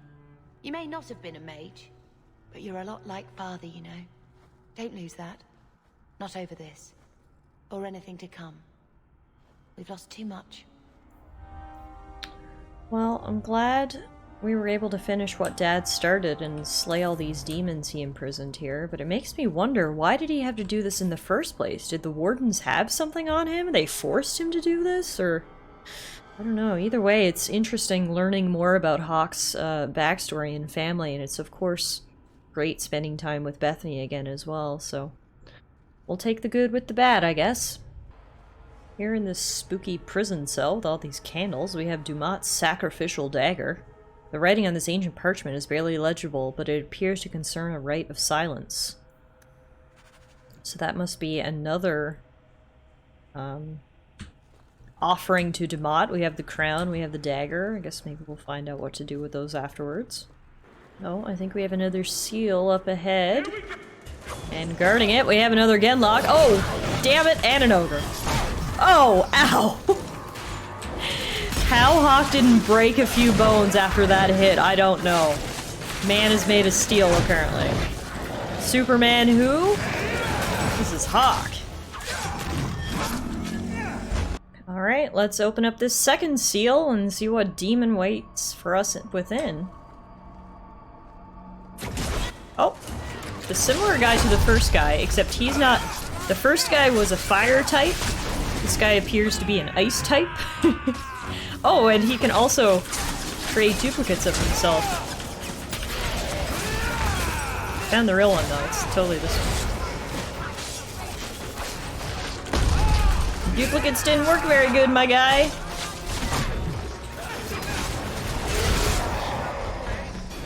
You may not have been a mage, but you're a lot like Father, you know. Don't lose that. Not over this. Or anything to come. We've lost too much. Well, I'm glad we were able to finish what Dad started and slay all these demons he imprisoned here, but it makes me wonder, why did he have to do this in the first place? Did the Wardens have something on him? They forced him to do this, or... I don't know. Either way, it's interesting learning more about Hawke's backstory and family, and it's of course great spending time with Bethany again as well, so we'll take the good with the bad, I guess. Here in this spooky prison cell with all these candles, we have Dumat's sacrificial dagger. The writing on this ancient parchment is barely legible, but it appears to concern a rite of silence. So that must be another offering to Dumat. We have the crown, we have the dagger. I guess maybe we'll find out what to do with those afterwards. Oh, I think we have another seal up ahead. And guarding it, we have another Genlock. Oh, damn it, and an ogre. Oh, ow! How Hawke didn't break a few bones after that hit, I don't know. Man is made of steel, apparently. Superman who? This is Hawke. Alright, let's open up this second seal and see what demon waits for us within. Oh, the similar guy to the first guy, except he's not... The first guy was a fire type. This guy appears to be an ice type. Oh, and he can also create duplicates of himself. Found the real one though, it's totally this one. Duplicates didn't work very good, my guy.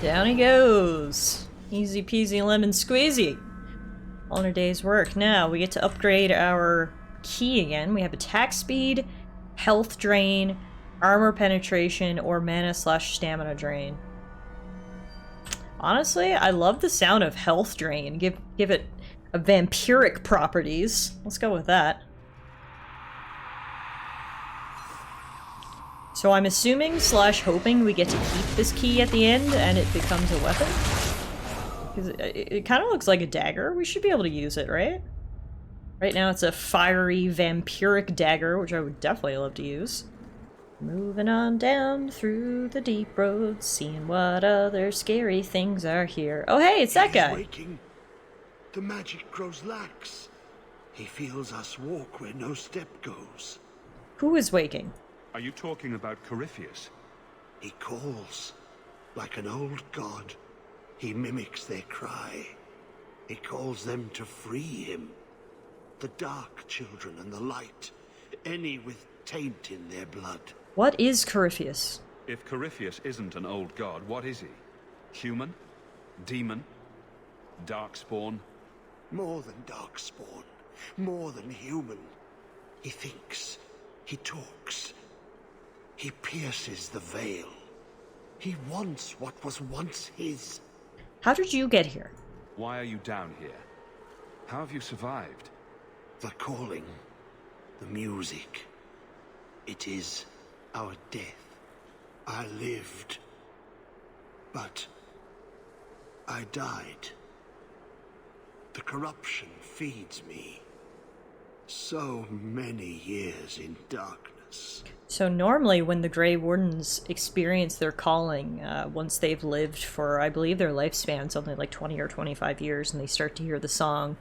Down he goes. Easy peasy lemon squeezy. All in a day's work. Now we get to upgrade our key again. We have attack speed, health drain, armor penetration, or mana/stamina drain. Honestly, I love the sound of health drain. Give it a vampiric properties. Let's go with that. So I'm assuming / hoping we get to keep this key at the end and it becomes a weapon. Because it kind of looks like a dagger. We should be able to use it, right? Right now it's a fiery vampiric dagger, which I would definitely love to use. Moving on down through the deep roads, seeing what other scary things are here. Oh hey, it's that He's guy! waking. The magic grows lax. He feels us walk where no step goes. Who is waking? Are you talking about Corypheus? He calls, like an old god. He mimics their cry. He calls them to free him. The dark children and the light, any with taint in their blood. What is Corypheus? If Corypheus isn't an old god, what is he? Human? Demon? Darkspawn? More than darkspawn, more than human. He thinks, he talks, he pierces the veil. He wants what was once his. How did you get here? Why are you down here? How have you survived? The calling, the music. It is our death. I lived, but I died. The corruption feeds me. So many years in darkness. So normally when the Grey Wardens experience their calling, once they've lived for, I believe their lifespan's only like 20 or 25 years, and they start to hear the song,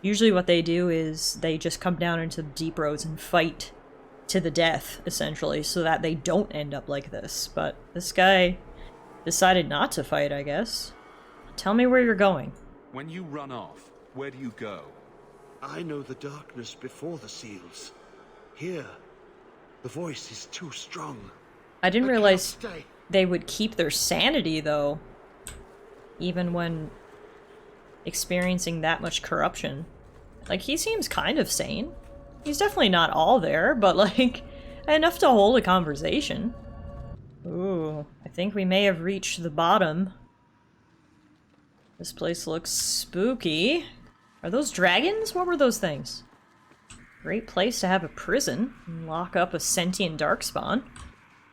usually what they do is they just come down into the deep roads and fight to the death, essentially, so that they don't end up like this. But this guy decided not to fight, I guess. Tell me where you're going. When you run off, where do you go? I know the darkness before the seals. Here, the voice is too strong. I didn't I realize cannot stay. they would keep their sanity, though, even when experiencing that much corruption. Like, he seems kind of sane. He's definitely not all there, but, like, enough to hold a conversation. Ooh, I think we may have reached the bottom. This place looks spooky. Are those dragons? What were those things? Great place to have a prison and lock up a sentient darkspawn.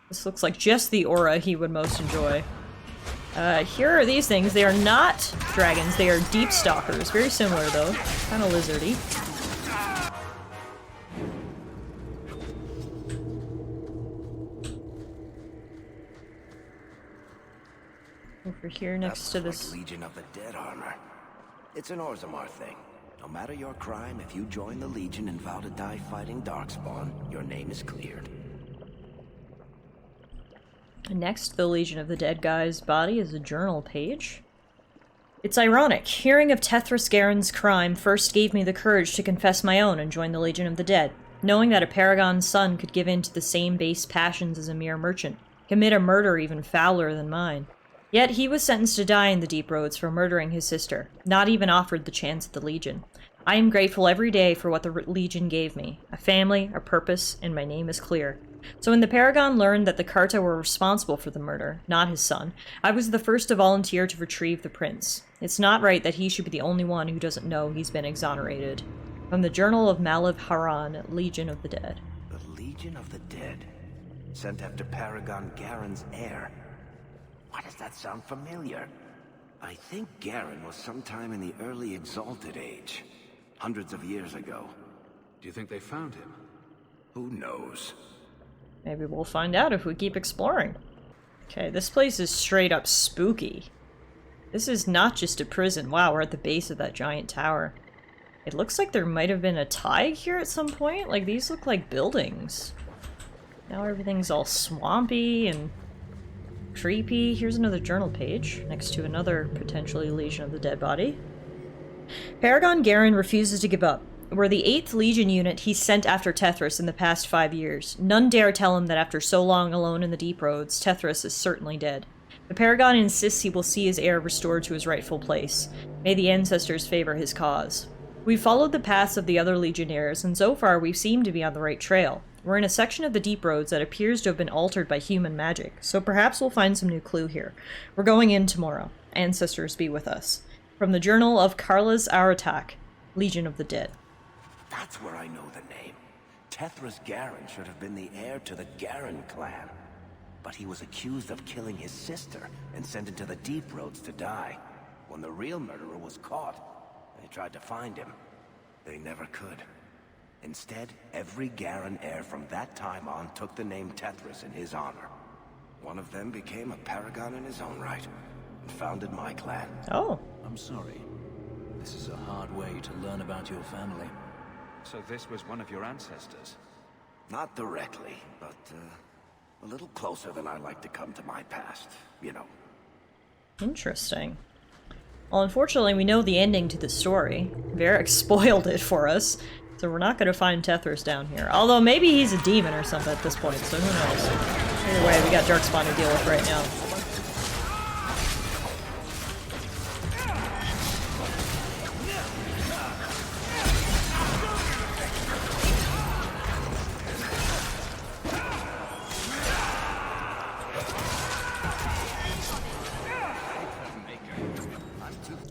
This looks like just the aura he would most enjoy. Here are these things. They are not dragons, they are deep stalkers. Very similar though. Kind of lizardy. Over here next to this. Like Legion of the Dead armor. It's an Orzammar thing. No matter your crime, if you join the Legion and vow to die fighting Darkspawn, your name is cleared. Next to the Legion of the Dead guy's body is a journal page. It's ironic. Hearing of Tethras Garen's crime first gave me the courage to confess my own and join the Legion of the Dead. Knowing that a Paragon's son could give in to the same base passions as a mere merchant, commit a murder even fouler than mine. Yet he was sentenced to die in the Deep Roads for murdering his sister, not even offered the chance at the Legion. I am grateful every day for what the Legion gave me. A family, a purpose, and my name is clear. So when the Paragon learned that the Carta were responsible for the murder, not his son, I was the first to volunteer to retrieve the prince. It's not right that he should be the only one who doesn't know he's been exonerated. From the Journal of Malav Haran, Legion of the Dead. The Legion of the Dead? Sent after Paragon Garen's heir? Why does that sound familiar? I think Garen was sometime in the early Exalted Age. Hundreds of years ago. Do you think they found him? Who knows? Maybe we'll find out if we keep exploring. Okay, this place is straight up spooky. This is not just a prison. Wow, we're at the base of that giant tower. It looks like there might have been a tide here at some point. Like, these look like buildings. Now everything's all swampy and creepy. Here's another journal page, next to another potentially Legion of the Dead body. Paragon Garen refuses to give up. We're the 8th Legion unit he sent after Tethras in the past 5 years. None dare tell him that after so long alone in the Deep Roads, Tethras is certainly dead. The Paragon insists he will see his heir restored to his rightful place. May the ancestors favor his cause. We've followed the paths of the other Legionnaires, and so far we seem to be on the right trail. We're in a section of the Deep Roads that appears to have been altered by human magic, so perhaps we'll find some new clue here. We're going in tomorrow. Ancestors be with us. From the Journal of Karla's Aratak, Legion of the Dead. That's where I know the name. Tethras Garen should have been the heir to the Garen clan. But he was accused of killing his sister and sent into the Deep Roads to die. When the real murderer was caught, they tried to find him. They never could. Instead, every Garen heir from that time on took the name Tethras in his honor. One of them became a paragon in his own right, and founded my clan. Oh. I'm sorry. This is a hard way to learn about your family. So this was one of your ancestors? Not directly, but a little closer than I like to come to my past, you know. Interesting. Well, unfortunately, we know the ending to the story. Varric spoiled it for us, so we're not going to find Tethras down here. Although maybe he's a demon or something at this point, so who knows. Either way, we got Darkspawn to deal with right now.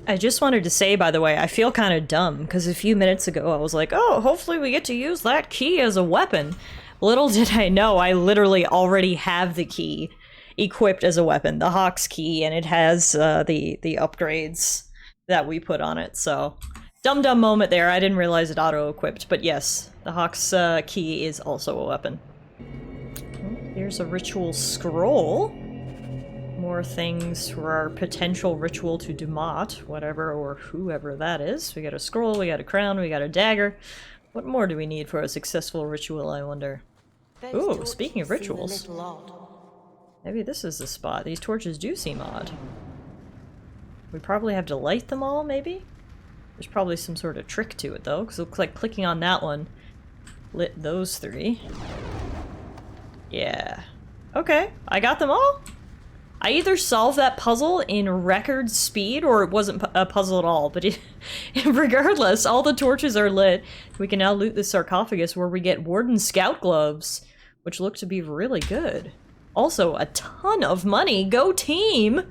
I just wanted to say, by the way, I feel kind of dumb, because a few minutes ago I was like, oh, hopefully we get to use that key as a weapon. Little did I know, I literally already have the key equipped as a weapon, the Hawk's key, and it has the upgrades that we put on it, so... Dumb moment there, I didn't realize it auto-equipped, but yes, the Hawk's key is also a weapon. Here's a ritual scroll. More things for our potential ritual to Dumat, whatever or whoever that is. We got a scroll, we got a crown, we got a dagger. What more do we need for a successful ritual, I wonder? Ooh, speaking of rituals. Maybe this is the spot. These torches do seem odd. We probably have to light them all, maybe? There's probably some sort of trick to it, though, because it looks like clicking on that one lit those three. Yeah. Okay, I got them all? I either solved that puzzle in record speed, or it wasn't a puzzle at all, but regardless, all the torches are lit. We can now loot the sarcophagus where we get Warden Scout gloves, which look to be really good. Also, a ton of money! Go team!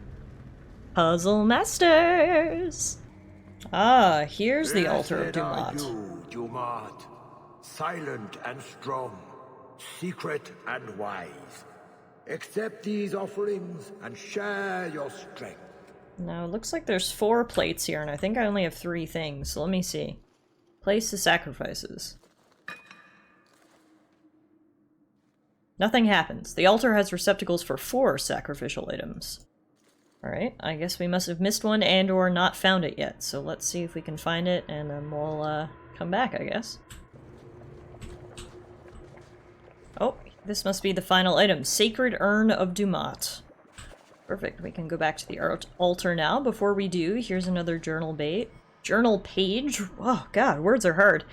Puzzle Masters! Ah, here's the altar of Dumat. Dumat, silent and strong, secret and wise. Accept these offerings and share your strength. Now, it looks like there's 4 plates here, and I think I only have 3 things, so let me see. Place the sacrifices. Nothing happens. The altar has receptacles for 4 sacrificial items. Alright, I guess we must have missed one and or not found it yet, so let's see if we can find it, and then we'll come back, I guess. Oh, this must be the final item. Sacred Urn of Dumat. Perfect, we can go back to the altar now. Before we do, here's another journal page. Oh god, words are hard.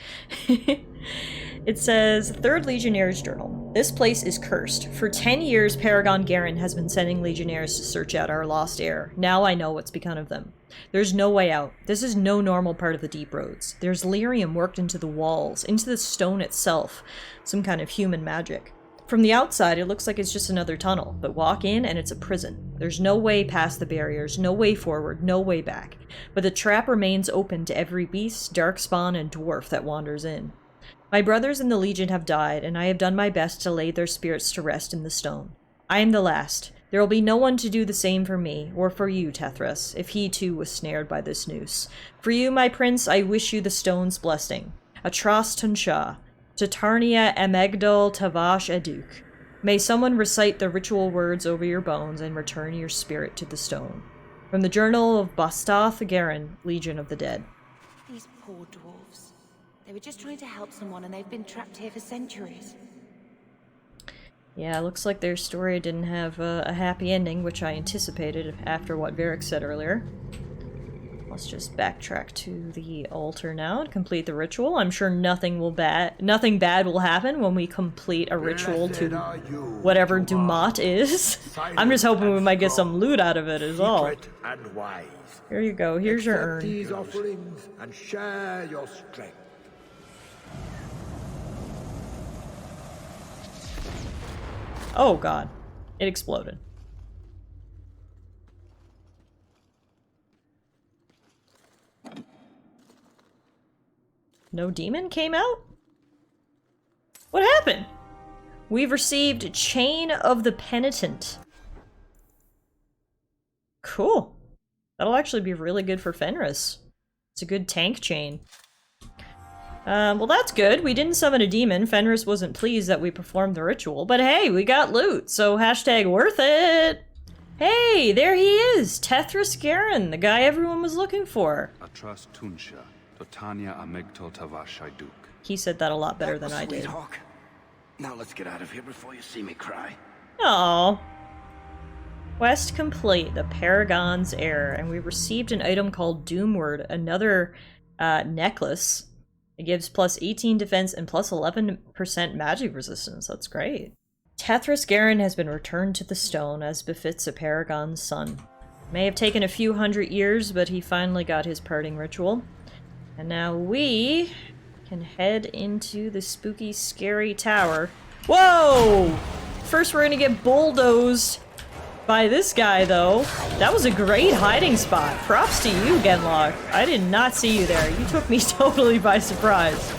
It says, 3rd Legionnaire's Journal. This place is cursed. For 10 years, Paragon Garen has been sending legionnaires to search out our lost heir. Now I know what's become of them. There's no way out. This is no normal part of the Deep Roads. There's lyrium worked into the walls, into the stone itself. Some kind of human magic. From the outside, it looks like it's just another tunnel, but walk in and it's a prison. There's no way past the barriers, no way forward, no way back. But the trap remains open to every beast, darkspawn, and dwarf that wanders in. My brothers in the Legion have died, and I have done my best to lay their spirits to rest in the stone. I am the last. There will be no one to do the same for me, or for you, Tethras, if he too was snared by this noose. For you, my prince, I wish you the stone's blessing. Atras Tunsha, Tatarnia Emegdal Tavash Eduk. May someone recite the ritual words over your bones and return your spirit to the stone. From the Journal of Bastath Garen, Legion of the Dead. These poor dwarves. They were just trying to help someone and they've been trapped here for centuries. Yeah, looks like their story didn't have a happy ending, which I anticipated after what Varric said earlier. Let's just backtrack to the altar now and complete the ritual. I'm sure nothing bad will happen when we complete a ritual to whatever Dumat is. I'm just hoping we might get some loot out of it is all. Here you go, here's your urn. These offerings and share your strength. Oh god, it exploded. No demon came out? What happened? We've received Chain of the Penitent. Cool. That'll actually be really good for Fenris. It's a good tank chain. Well, that's good. We didn't summon a demon. Fenris wasn't pleased that we performed the ritual, but hey, we got loot, so hashtag worth it! Hey, there he is! Tethras Garen, the guy everyone was looking for. Atras Tunsha, Totania Amegto Tavashaiduk. He said that a lot better than I Sweet did. Hawk. Now let's get out of here before you see me cry. Aww. Quest complete, the Paragon's Heir, and we received an item called Doomward, another necklace. It gives plus 18 defense and plus 11% magic resistance. That's great. Tethras Garen has been returned to the stone as befits a Paragon's son. May have taken a few hundred years, but he finally got his parting ritual. And now we can head into the spooky, scary tower. Whoa! First we're gonna get bulldozed by this guy, though. That was a great hiding spot. Props to you, Genlock. I did not see you there. You took me totally by surprise.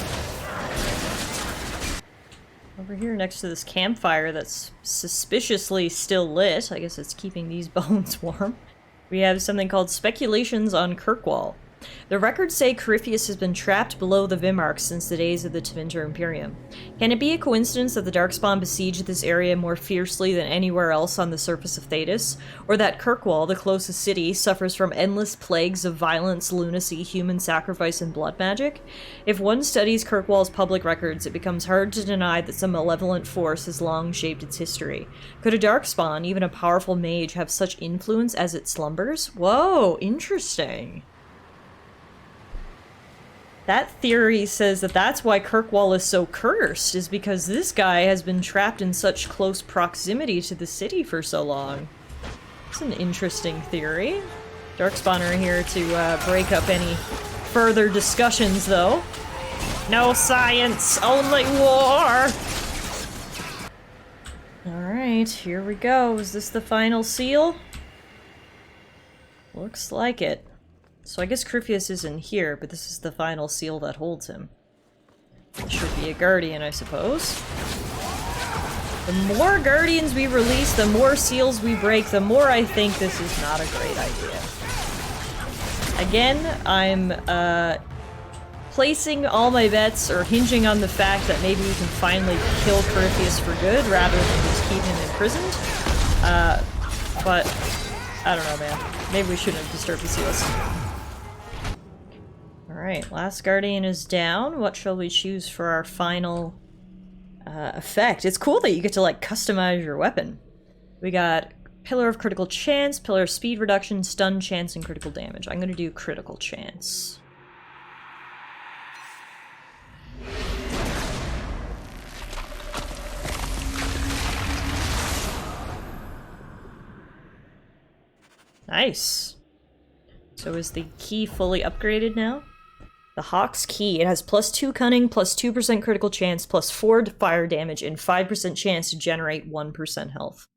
Over here next to this campfire that's suspiciously still lit. I guess it's keeping these bones warm. We have something called Speculations on Kirkwall. The records say Corypheus has been trapped below the Vimarch since the days of the Tevinter Imperium. Can it be a coincidence that the Darkspawn besieged this area more fiercely than anywhere else on the surface of Thedas? Or that Kirkwall, the closest city, suffers from endless plagues of violence, lunacy, human sacrifice, and blood magic? If one studies Kirkwall's public records, it becomes hard to deny that some malevolent force has long shaped its history. Could a Darkspawn, even a powerful mage, have such influence as it slumbers? Whoa, interesting. That theory says that that's why Kirkwall is so cursed, is because this guy has been trapped in such close proximity to the city for so long. It's an interesting theory. Darkspawn are here to break up any further discussions, though. No science, only war! Alright, here we go. Is this the final seal? Looks like it. So I guess Corypheus isn't here, but this is the final seal that holds him. It should be a guardian, I suppose. The more guardians we release, the more seals we break, the more I think this is not a great idea. Again, I'm placing all my bets, or hinging on the fact that maybe we can finally kill Corypheus for good, rather than just keep him imprisoned. But, I don't know, man. Maybe we shouldn't have disturbed the seals. Alright, last guardian is down. What shall we choose for our final effect? It's cool that you get to, like, customize your weapon. We got Pillar of Critical Chance, Pillar of Speed Reduction, Stun Chance, and Critical Damage. I'm gonna do Critical Chance. Nice. So is the key fully upgraded now? The Hawk's Key. It has plus 2 cunning, plus 2% critical chance, plus 4 fire damage, and 5% chance to generate 1% health.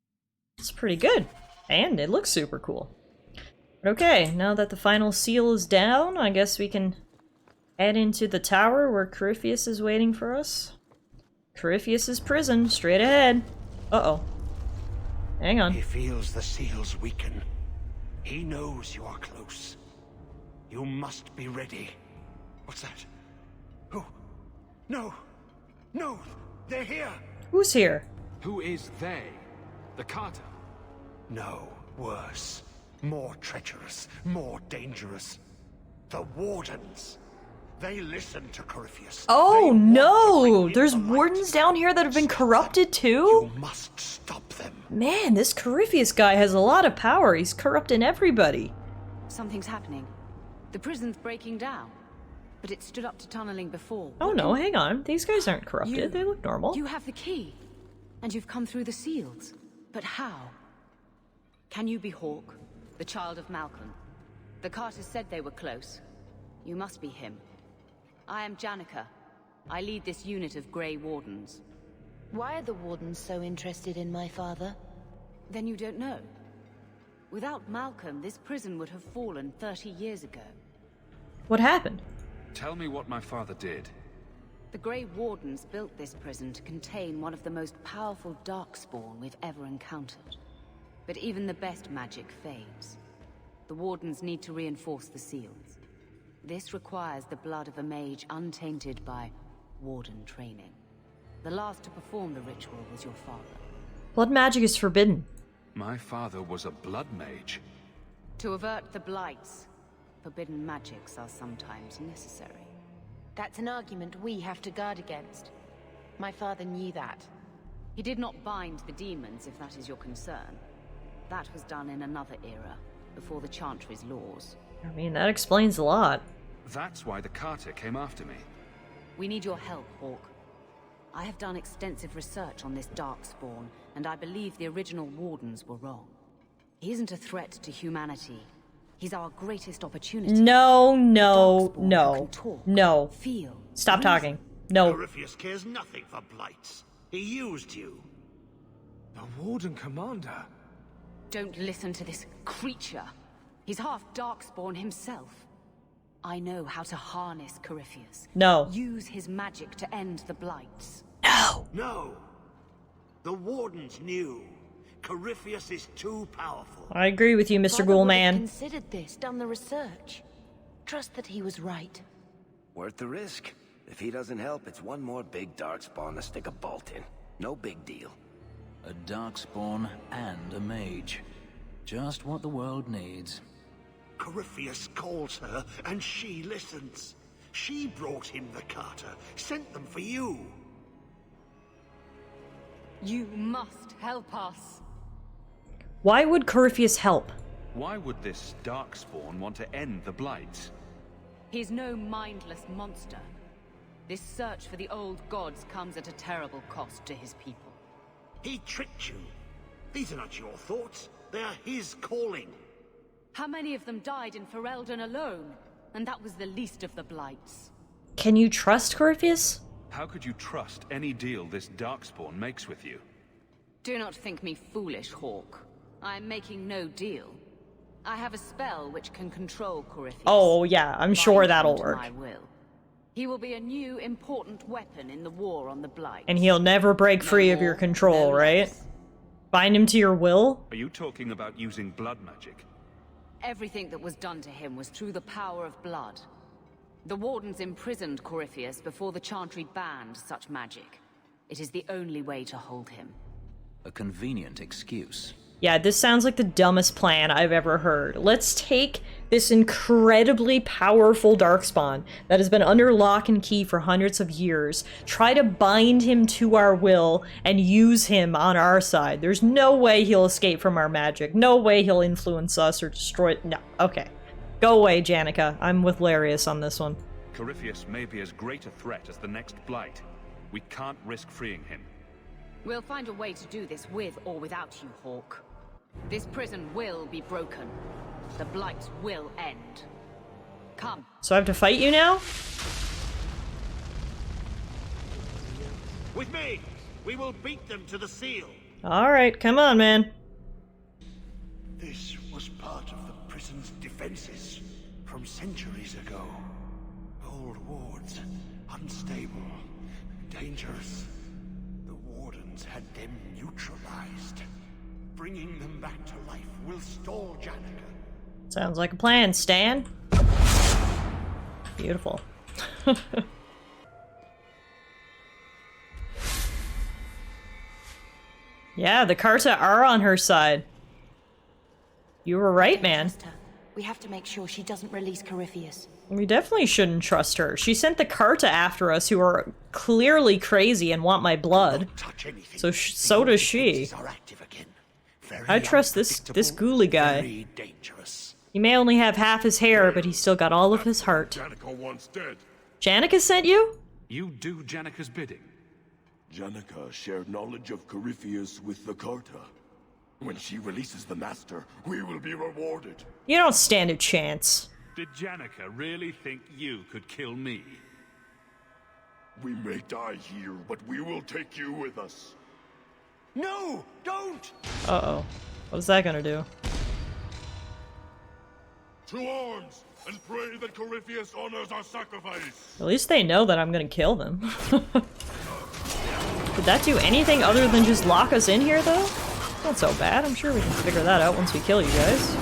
It's pretty good. And it looks super cool. Okay, now that the final seal is down, I guess we can head into the tower where Corypheus is waiting for us. Corypheus's prison, straight ahead. Uh-oh. Hang on. He feels the seals weaken. He knows you are close. You must be ready. What's that? Who? No! No! They're here! Who's here? Who is they? The Carter? No, worse. More treacherous, more dangerous. The Wardens. They listen to Corypheus. Oh no! There's wardens down here that have been corrupted too? You must stop them. Man, this Corypheus guy has a lot of power. He's corrupting everybody. Something's happening. The prison's breaking down. But it stood up to tunneling before. Oh no, hang on. These guys aren't corrupted. They look normal. You have the key. And you've come through the seals. But how? Can you be Hawk, the child of Malcolm? The Carters said they were close. You must be him. I am Janica. I lead this unit of Grey Wardens. Why are the Wardens so interested in my father? Then you don't know. Without Malcolm, this prison would have fallen 30 years ago. What happened? Tell me what my father did. The Grey Wardens built this prison to contain one of the most powerful Darkspawn we've ever encountered. But even the best magic fades. The Wardens need to reinforce the seals. This requires the blood of a mage untainted by warden training. The last to perform the ritual was your father. Blood magic is forbidden. My father was a blood mage. To avert the blights, forbidden magics are sometimes necessary. That's an argument we have to guard against. My father knew that. He did not bind the demons, if that is your concern. That was done in another era, before the Chantry's laws. I mean, that explains a lot. That's why the Carter came after me. We need your help, Hawk. I have done extensive research on this Darkspawn, and I believe the original Wardens were wrong. He isn't a threat to humanity. He's our greatest opportunity. No, The no, Darkspawn no, can talk, no. feel. Stop talking. No. Corypheus cares nothing for blights. He used you. The Warden Commander. Don't listen to this creature. He's half Darkspawn himself. I know how to harness Corypheus. No. Use his magic to end the blights. No. No. The Wardens knew. Corypheus is too powerful. I agree with you, Mr. Father would have Ghoulman. considered this, done the research. Trust that he was right. Worth the risk. If he doesn't help, it's one more big darkspawn to stick a bolt in. No big deal. A darkspawn and a mage. Just what the world needs. Corypheus calls her, and she listens. She brought him the Carter, sent them for you. You must help us. Why would Corypheus help? Why would this Darkspawn want to end the Blights? He's no mindless monster. This search for the old gods comes at a terrible cost to his people. He tricked you. These are not your thoughts. They are his calling. How many of them died in Ferelden alone? And that was the least of the blights. Can you trust Corypheus? How could you trust any deal this Darkspawn makes with you? Do not think me foolish, Hawk. I am making no deal. I have a spell which can control Corypheus. Oh, yeah, I'm sure Bind that'll him to work. my will. He will be a new, important weapon in the war on the Blight. And he'll never break free of your control, right? Bind him to your will? Are you talking about using blood magic? Everything that was done to him was through the power of blood. The Wardens imprisoned Corypheus before the Chantry banned such magic. It is the only way to hold him. A convenient excuse. Yeah, this sounds like the dumbest plan I've ever heard. Let's take this incredibly powerful Darkspawn that has been under lock and key for hundreds of years, try to bind him to our will, and use him on our side. There's no way he'll escape from our magic. No way he'll influence us or destroy— No, okay. Go away, Janica. I'm with Larius on this one. Corypheus may be as great a threat as the next Blight. We can't risk freeing him. We'll find a way to do this with or without you, Hawk. This prison will be broken. The Blight will end. Come. So I have to fight you now? With me! We will beat them to the seal. Alright, come on, man. This was part of the prison's defenses from centuries ago. Old wards, unstable, dangerous. The Wardens had them neutralized. Bringing them back to life will stall Janica. Sounds like a plan, Stan. Beautiful. Yeah, the Carta are on her side. You were right, man. We have to make sure she doesn't release Corypheus. We definitely shouldn't trust her. She sent the Carta after us, who are clearly crazy and want my blood. So so does she. I trust this ghoulie guy. He may only have half his hair, but he's still got all of his heart. Janica once dead. Janica sent you? You do Janica's bidding. Janica shared knowledge of Corypheus with the Carta. When she releases the Master, we will be rewarded. You don't stand a chance. Did Janica really think you could kill me? We may die here, but we will take you with us. No! Don't! Uh-oh. What is that gonna do? To arms, and pray that Corypheus honors our sacrifice! At least they know that I'm gonna kill them. Did that do anything other than just lock us in here, though? Not so bad. I'm sure we can figure that out once we kill you guys.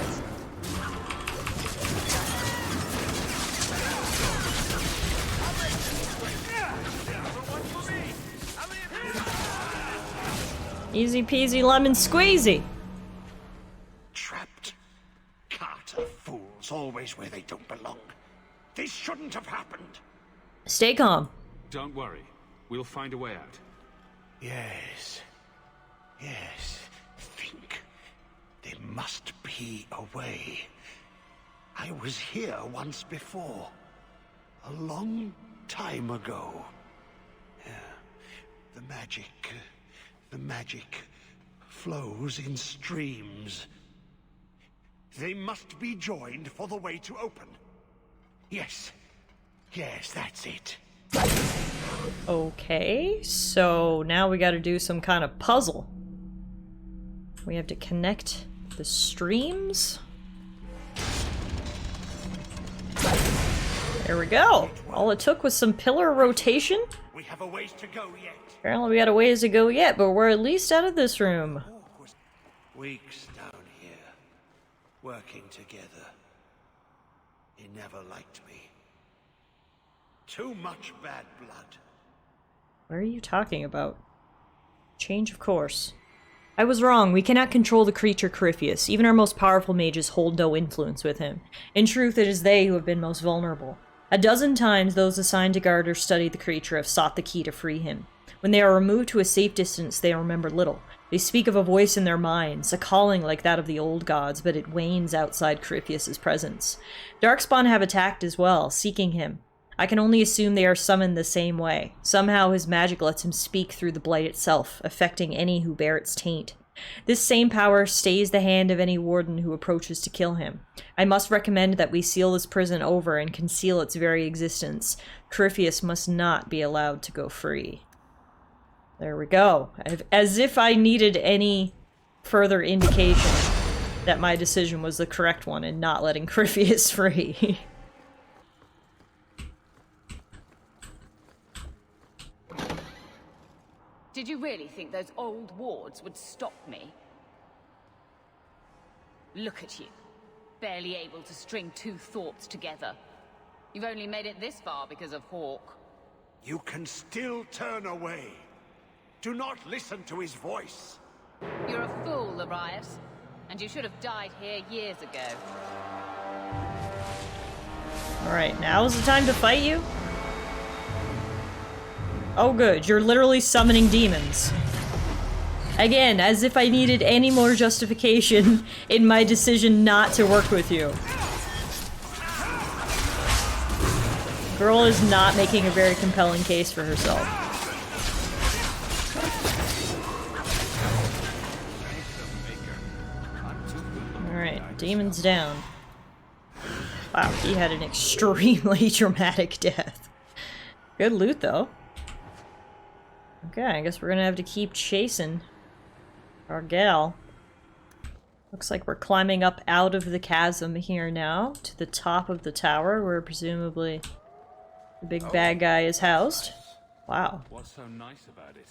Easy peasy lemon squeezy. Trapped. Carter fools always where they don't belong. This shouldn't have happened. Stay calm. Don't worry. We'll find a way out. Yes. Yes. Think. There must be a way. I was here once before. A long time ago. Yeah. The magic flows in streams. They must be joined for the way to open. Yes. Yes, that's it. Okay, so now we gotta do some kind of puzzle. We have to connect the streams. There we go. All it took was some pillar rotation. We have a ways to go yet. Apparently we got a ways to go yet, but we're at least out of this room. Weeks down here, working together. He never liked me. Too much bad blood. What are you talking about? Change of course. I was wrong. We cannot control the creature Corypheus. Even our most powerful mages hold no influence with him. In truth, it is they who have been most vulnerable. A dozen times those assigned to guard or study the creature have sought the key to free him. When they are removed to a safe distance, they remember little. They speak of a voice in their minds, a calling like that of the old gods, but it wanes outside Corypheus' presence. Darkspawn have attacked as well, seeking him. I can only assume they are summoned the same way. Somehow his magic lets him speak through the blight itself, affecting any who bear its taint. This same power stays the hand of any warden who approaches to kill him. I must recommend that we seal this prison over and conceal its very existence. Corypheus must not be allowed to go free. There we go. As if I needed any further indication that my decision was the correct one in not letting Corypheus free. Did you really think those old wards would stop me? Look at you. Barely able to string two thoughts together. You've only made it this far because of Hawk. You can still turn away. Do not listen to his voice. You're a fool, Larius. And you should have died here years ago. Alright, now is the time to fight you? Oh good, you're literally summoning demons. Again, as if I needed any more justification in my decision not to work with you. Girl is not making a very compelling case for herself. Alright, demons down. Wow, he had an extremely dramatic death. Good loot though. Okay, I guess we're gonna have to keep chasing our gal. Looks like we're climbing up out of the chasm here now to the top of the tower where presumably the big bad guy is housed. Wow. What's so nice about it?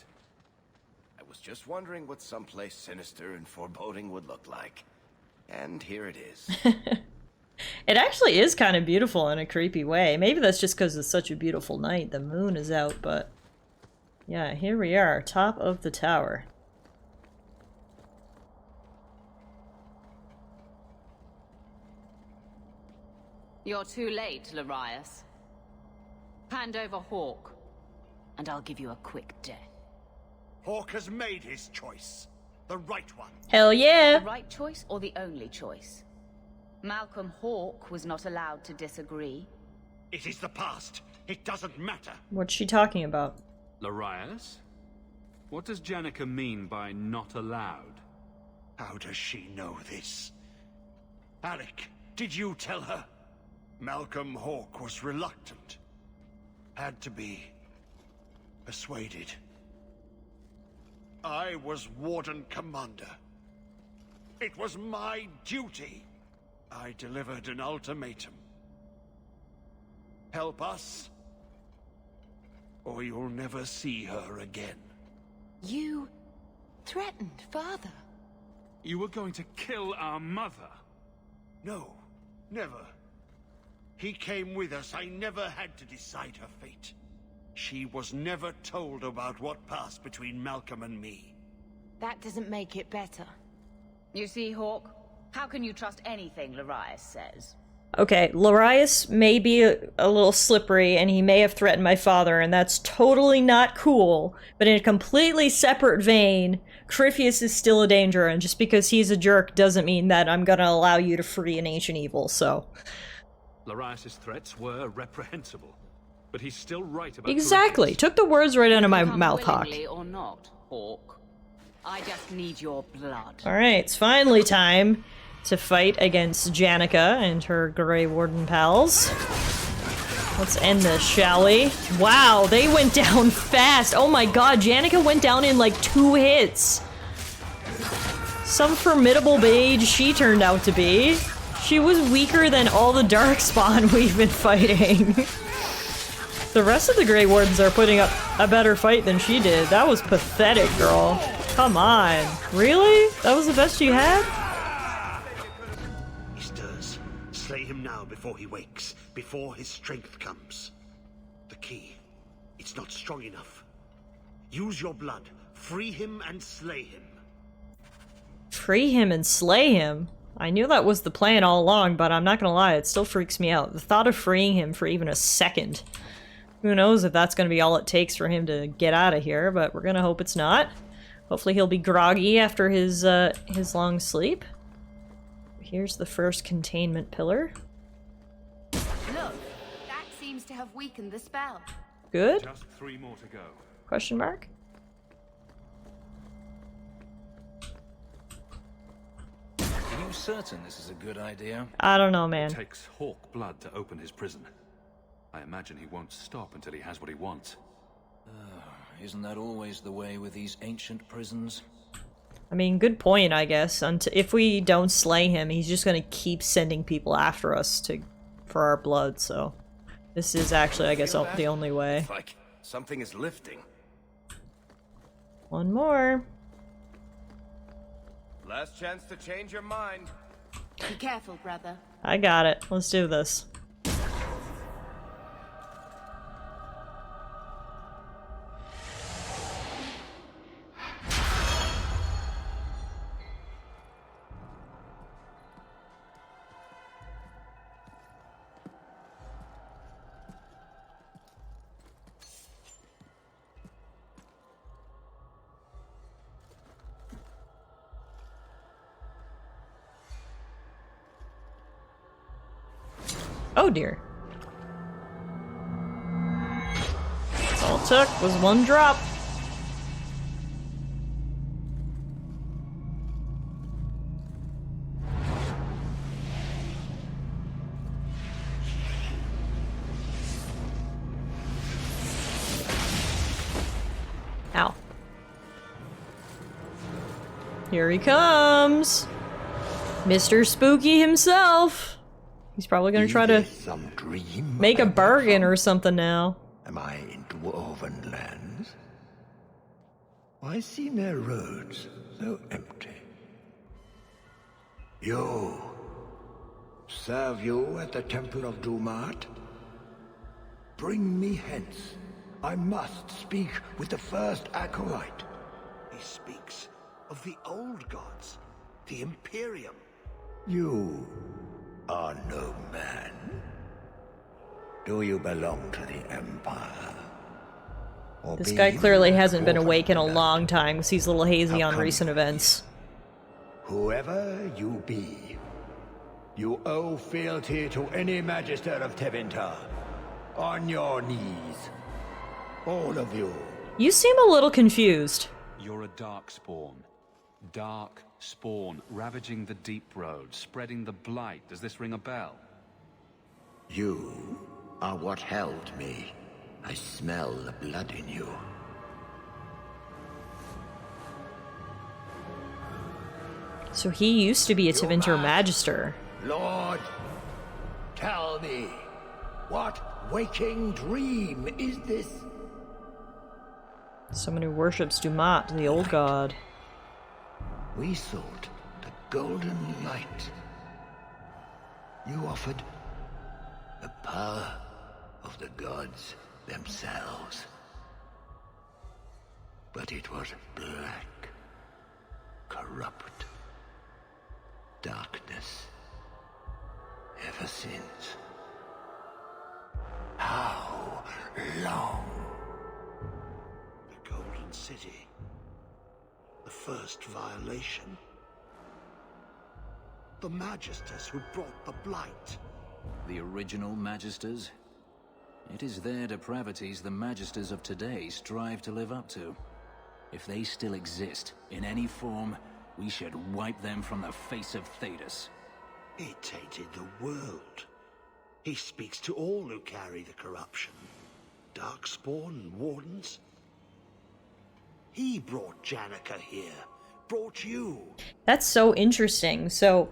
I was just wondering what someplace sinister and foreboding would look like. And here it is. It actually is kind of beautiful in a creepy way. Maybe that's just because it's such a beautiful night. The moon is out, but... yeah, here we are, top of the tower. You're too late, Larius. Hand over Hawk, and I'll give you a quick death. Hawk has made his choice. The right one. Hell yeah! The right choice or the only choice? Malcolm Hawk was not allowed to disagree. It is the past. It doesn't matter. What's she talking about? Larius? What does Janica mean by not allowed? How does she know this? Alec, did you tell her? Malcolm Hawk was reluctant. Had to be persuaded. I was Warden Commander. It was my duty. I delivered an ultimatum. Help us, or you'll never see her again. You threatened Father. You were going to kill our mother? No, never. He came with us. I never had to decide her fate. She was never told about what passed between Malcolm and me. That doesn't make it better. You see, Hawk? How can you trust anything Larius says? Okay, Larius may be a little slippery, and he may have threatened my father, and that's totally not cool. But in a completely separate vein, Corypheus is still a danger, and just because he's a jerk doesn't mean that I'm gonna allow you to free an ancient evil, so... Larius' threats were reprehensible, but he's still right about Exactly! Corypheus. Took the words right out of my Come mouth, Hawk. willingly or not, Hawk. I just need your blood. Alright, it's finally time to fight against Janica and her Grey Warden pals. Let's end this, shall we? Wow, they went down fast! Oh my god, Janica went down in like 2 hits! Some formidable mage she turned out to be. She was weaker than all the Darkspawn we've been fighting. The rest of the Grey Wardens are putting up a better fight than she did. That was pathetic, girl. Come on. Really? That was the best you had? He stirs. Slay him now before he wakes, before his strength comes. The key. It's not strong enough. Use your blood. Free him and slay him. Free him and slay him? I knew that was the plan all along, but I'm not gonna lie, it still freaks me out. The thought of freeing him for even a second. Who knows if that's gonna be all it takes for him to get out of here, but we're gonna hope it's not. Hopefully he'll be groggy after his long sleep. Here's the first containment pillar. Look, that seems to have weakened the spell. Good? Just 3 more to go. Question mark? Are you certain this is a good idea? I don't know, man. It takes Hawk blood to open his prison. I imagine he won't stop until he has what he wants. Isn't that always the way with these ancient prisons? I mean, good point, I guess. If we don't slay him, he's just gonna keep sending people after us for our blood, so... This is actually, I guess, the only way. It's like something is lifting. One more. Last chance to change your mind. Be careful, brother. I got it. Let's do this. Oh dear. All it took was 1 drop. Ow. Here he comes! Mr. Spooky himself! He's probably gonna try to make a bargain or something now. Am I in dwarven lands? Why seem their roads so empty? You. Serve you at the Temple of Dumat? Bring me hence. I must speak with the first acolyte. He speaks of the old gods, the Imperium. You are no man. Do you belong to the Empire? Or This be guy you clearly hasn't been orphan awake in a blood? long time because he's a little hazy How on come recent you- events. Whoever you be, you owe fealty to any Magister of Tevinter. On your knees. All of you. You seem a little confused. You're a darkspawn. Dark spawn, ravaging the deep road, spreading the blight. Does this ring a bell? You are what held me. I smell the blood in you. So he used to be a Tevinter Magister. Lord, tell me, what waking dream is this? Someone who worships Dumat, the old god. We sought the golden light. You offered the power of the gods themselves. But it was black, corrupt. Darkness. Ever since. How long? The Golden City. The first violation. The Magisters who brought the Blight. The original Magisters? It is their depravities the Magisters of today strive to live up to. If they still exist, in any form, we should wipe them from the face of Thedas. He tainted the world. He speaks to all who carry the corruption. Darkspawn and Wardens. He brought Janica here. Brought you. That's so interesting. So,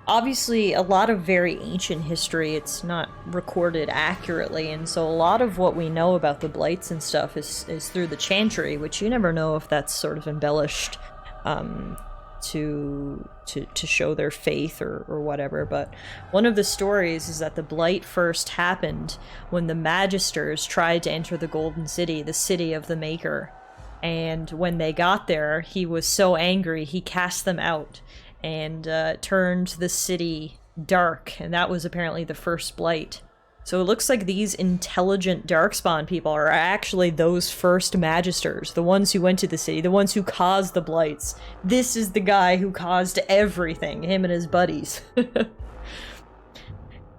obviously, a lot of very ancient history, it's not recorded accurately, and so a lot of what we know about the Blights and stuff is through the Chantry, which you never know if that's sort of embellished to show their faith or whatever. But one of the stories is that the Blight first happened when the Magisters tried to enter the Golden City, the city of the Maker. And when they got there, he was so angry, he cast them out and turned the city dark, and that was apparently the first Blight. So it looks like these intelligent Darkspawn people are actually those first Magisters, the ones who went to the city, the ones who caused the Blights. This is the guy who caused everything, him and his buddies.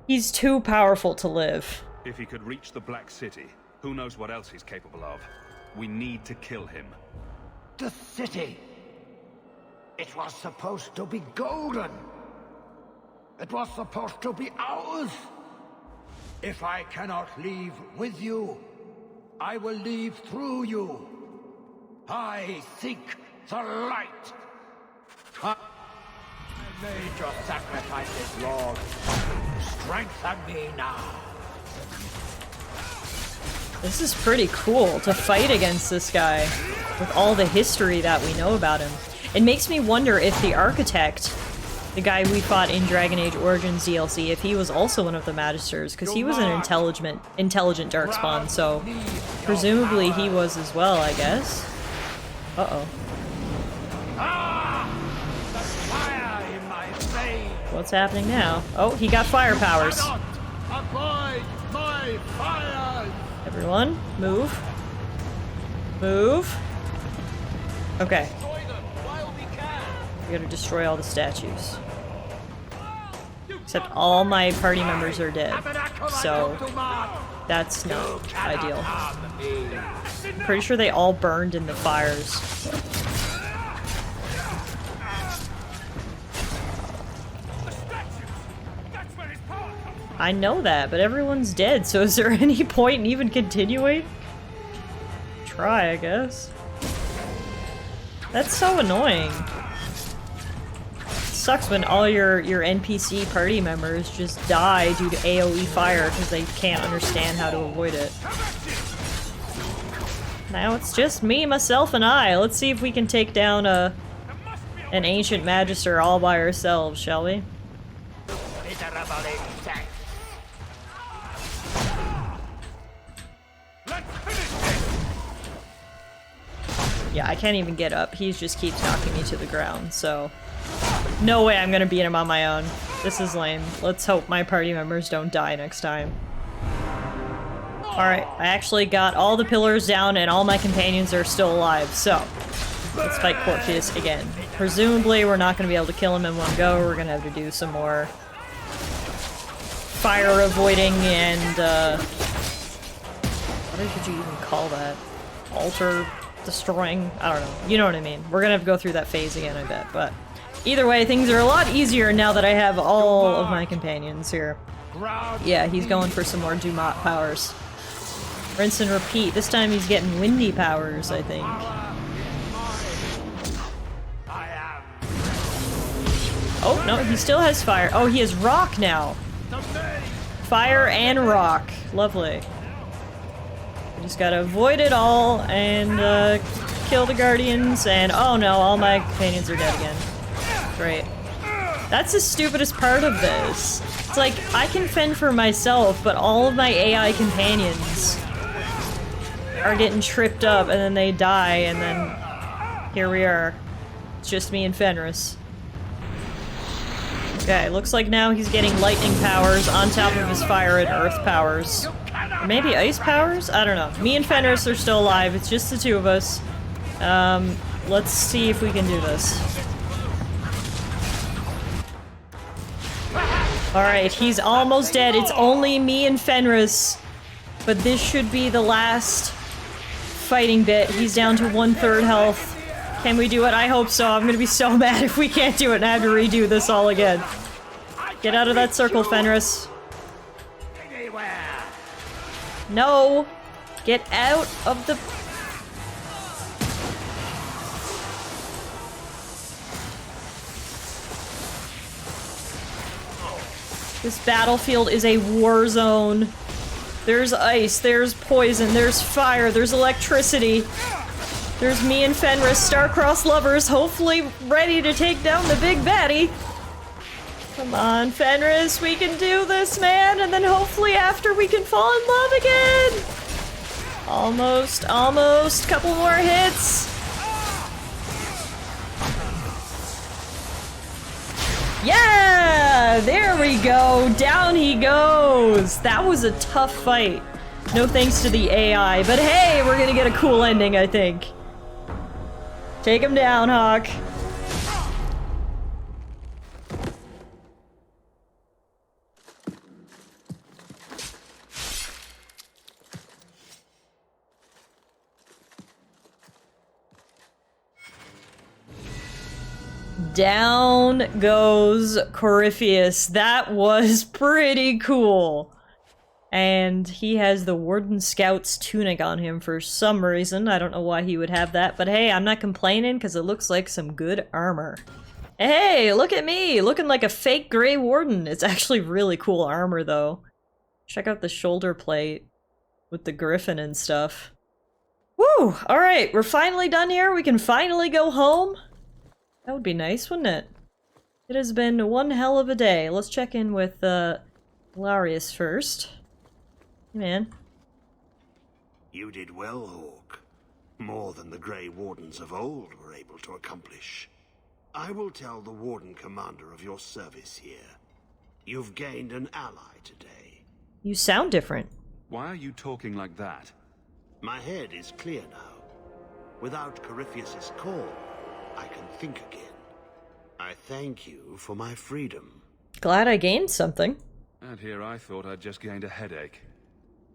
He's too powerful to live. If he could reach the Black City, who knows what else he's capable of. We need to kill him. The city. It was supposed to be golden. It was supposed to be ours. If I cannot leave with you, I will leave through you. I seek the light. I made your sacrifices, Lord. Strengthen me now. This is pretty cool to fight against this guy with all the history that we know about him. It makes me wonder if the Architect, the guy we fought in Dragon Age Origins DLC, if he was also one of the Magisters, because he was an intelligent Darkspawn, so presumably he was as well, I guess. Uh-oh. What's happening now? Oh, he got fire powers. Everyone, move. Move. Okay. We gotta destroy all the statues. Except all my party members are dead. So, that's not ideal. I'm pretty sure they all burned in the fires. I know that, but everyone's dead, so is there any point in even continuing? Try, I guess. That's so annoying. Sucks when all your NPC party members just die due to AoE fire because they can't understand how to avoid it. Now it's just me, myself, and I. Let's see if we can take down an ancient Magister all by ourselves, shall we? Yeah, I can't even get up. He just keeps knocking me to the ground, so... No way I'm gonna beat him on my own. This is lame. Let's hope my party members don't die next time. Alright, I actually got all the pillars down and all my companions are still alive, so... Let's fight Corpheus again. Presumably we're not gonna be able to kill him in one go, we're gonna have to do some more... fire avoiding and, what could you even call that? Altar... destroying? I don't know. You know what I mean. We're gonna have to go through that phase again, I bet, but... Either way, things are a lot easier now that I have all of my companions here. Yeah, he's going for some more Dumat powers. Rinse and repeat. This time he's getting windy powers, I think. Oh, no, he still has fire. Oh, he has rock now. Fire and rock. Lovely. We just gotta avoid it all and kill the Guardians, and oh no, all my companions are dead again. Great. That's the stupidest part of this. It's like, I can fend for myself, but all of my AI companions are getting tripped up, and then they die, and then here we are. it's just me and Fenris. Okay, looks like now he's getting lightning powers on top of his fire and earth powers. Or maybe ice powers? I don't know. Me and Fenris are still alive. It's just the two of us. Let's see if we can do this. Alright, he's almost dead. It's only me and Fenris. But this should be the last fighting bit. He's down to 1/3 health. Can we do it? I hope so. I'm gonna be so mad if we can't do it and I have to redo this all again. Get out of that circle, Fenris. No! Get out of the... This battlefield is a war zone. There's ice, there's poison, there's fire, there's electricity. There's me and Fenris, star-crossed lovers, hopefully ready to take down the big baddie. Come on, Fenris, we can do this, man, and then hopefully after we can fall in love again. Almost, almost, couple more hits. Yeah, there we go, down he goes. That was a tough fight. No thanks to the AI, but hey, we're gonna get a cool ending, I think. Take him down, Hawk. Down goes Corypheus. That was pretty cool. And he has the Warden Scout's tunic on him for some reason. I don't know why he would have that, but hey, I'm not complaining because it looks like some good armor. Hey, look at me! Looking like a fake Grey Warden. It's actually really cool armor, though. Check out the shoulder plate with the griffin and stuff. Woo! Alright, we're finally done here. We can finally go home. That would be nice, wouldn't it? It has been one hell of a day. Let's check in with, Larius first. Hey, man. You did well, Hawk. More than the Grey Wardens of old were able to accomplish. I will tell the Warden Commander of your service here. You've gained an ally today. You sound different. Why are you talking like that? My head is clear now. Without Corypheus's call, I can think again. I thank you for my freedom. Glad I gained something. And here I thought I'd just gained a headache.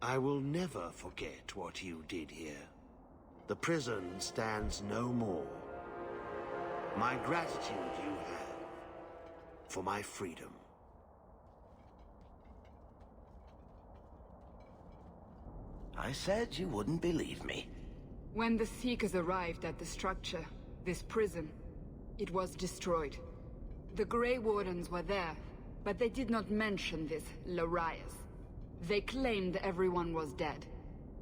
I will never forget what you did here. The prison stands no more. My gratitude you have for my freedom. I said you wouldn't believe me. When the Seekers arrived at the structure, this prison, it was destroyed. The Grey Wardens were there, but they did not mention this Larius. They claimed everyone was dead.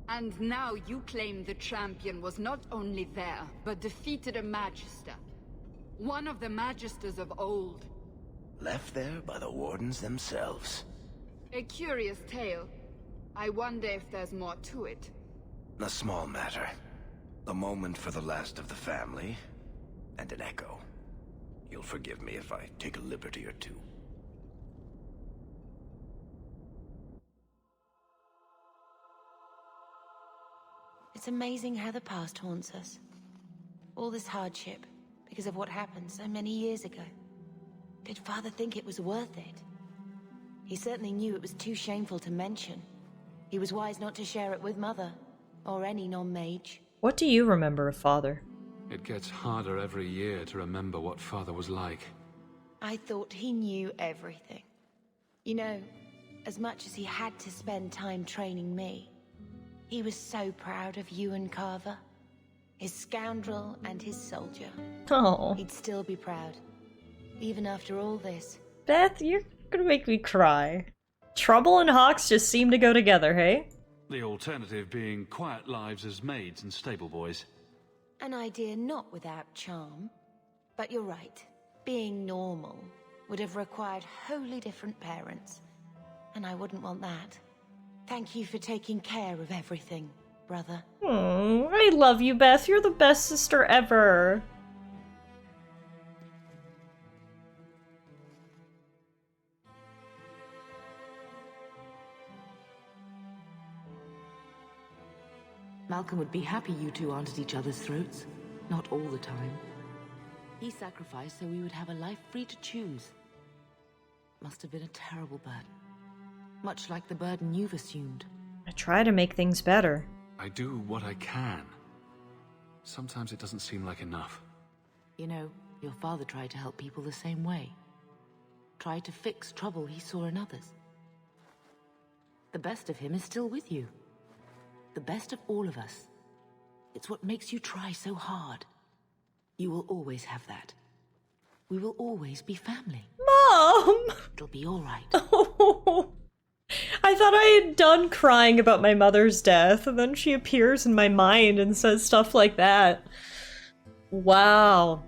And now you claim the champion was not only there, but defeated a Magister. One of the Magisters of old. Left there by the Wardens themselves. A curious tale. I wonder if there's more to it. A small matter. A moment for the last of the family, and an echo. You'll forgive me if I take a liberty or two. It's amazing how the past haunts us. All this hardship, because of what happened so many years ago. Did Father think it was worth it? He certainly knew it was too shameful to mention. He was wise not to share it with Mother, or any non-mage. What do you remember of Father? It gets harder every year to remember what Father was like. I thought he knew everything. You know, as much as he had to spend time training me, he was so proud of you and Carver. His scoundrel and his soldier. Oh. He'd still be proud, even after all this. Beth, you're gonna make me cry. Trouble and Hawks just seem to go together, hey? The alternative being quiet lives as maids and stable boys. An idea not without charm. But you're right. Being normal would have required wholly different parents. And I wouldn't want that. Thank you for taking care of everything, brother. Oh, I love you, Beth. You're the best sister ever. Malcolm would be happy you two aren't at each other's throats. Not all the time. He sacrificed so we would have a life free to choose. Must have been a terrible burden. Much like the burden you've assumed. I try to make things better. I do what I can. Sometimes it doesn't seem like enough. You know, your father tried to help people the same way. Tried to fix trouble he saw in others. The best of him is still with you. The best of all of us. It's what makes you try so hard. You will always have that. We will always be family. Mom! It'll be all right. Oh, I thought I had done crying about my mother's death, and then she appears in my mind and says stuff like that. Wow.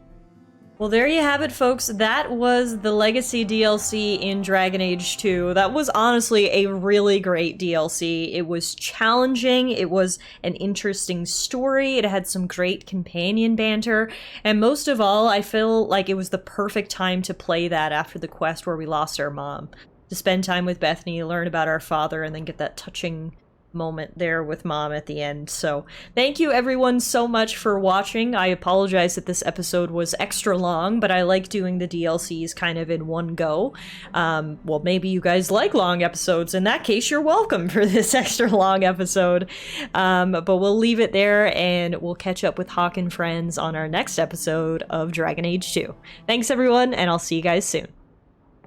Well, there you have it, folks. That was the Legacy DLC in Dragon Age 2. That was honestly a really great DLC. It was challenging, it was an interesting story, it had some great companion banter, and most of all, I feel like it was the perfect time to play that after the quest where we lost our mom. To spend time with Bethany, learn about our father, and then get that touching moment there with Mom at the end. So thank you everyone so much for watching. I apologize that this episode was extra long, but I like doing the DLCs kind of in one go. Well, maybe you guys like long episodes. In that case, you're welcome for this extra long episode. But we'll leave it there, and we'll catch up with Hawk and friends on our next episode of Dragon Age 2. Thanks everyone, and I'll see you guys soon.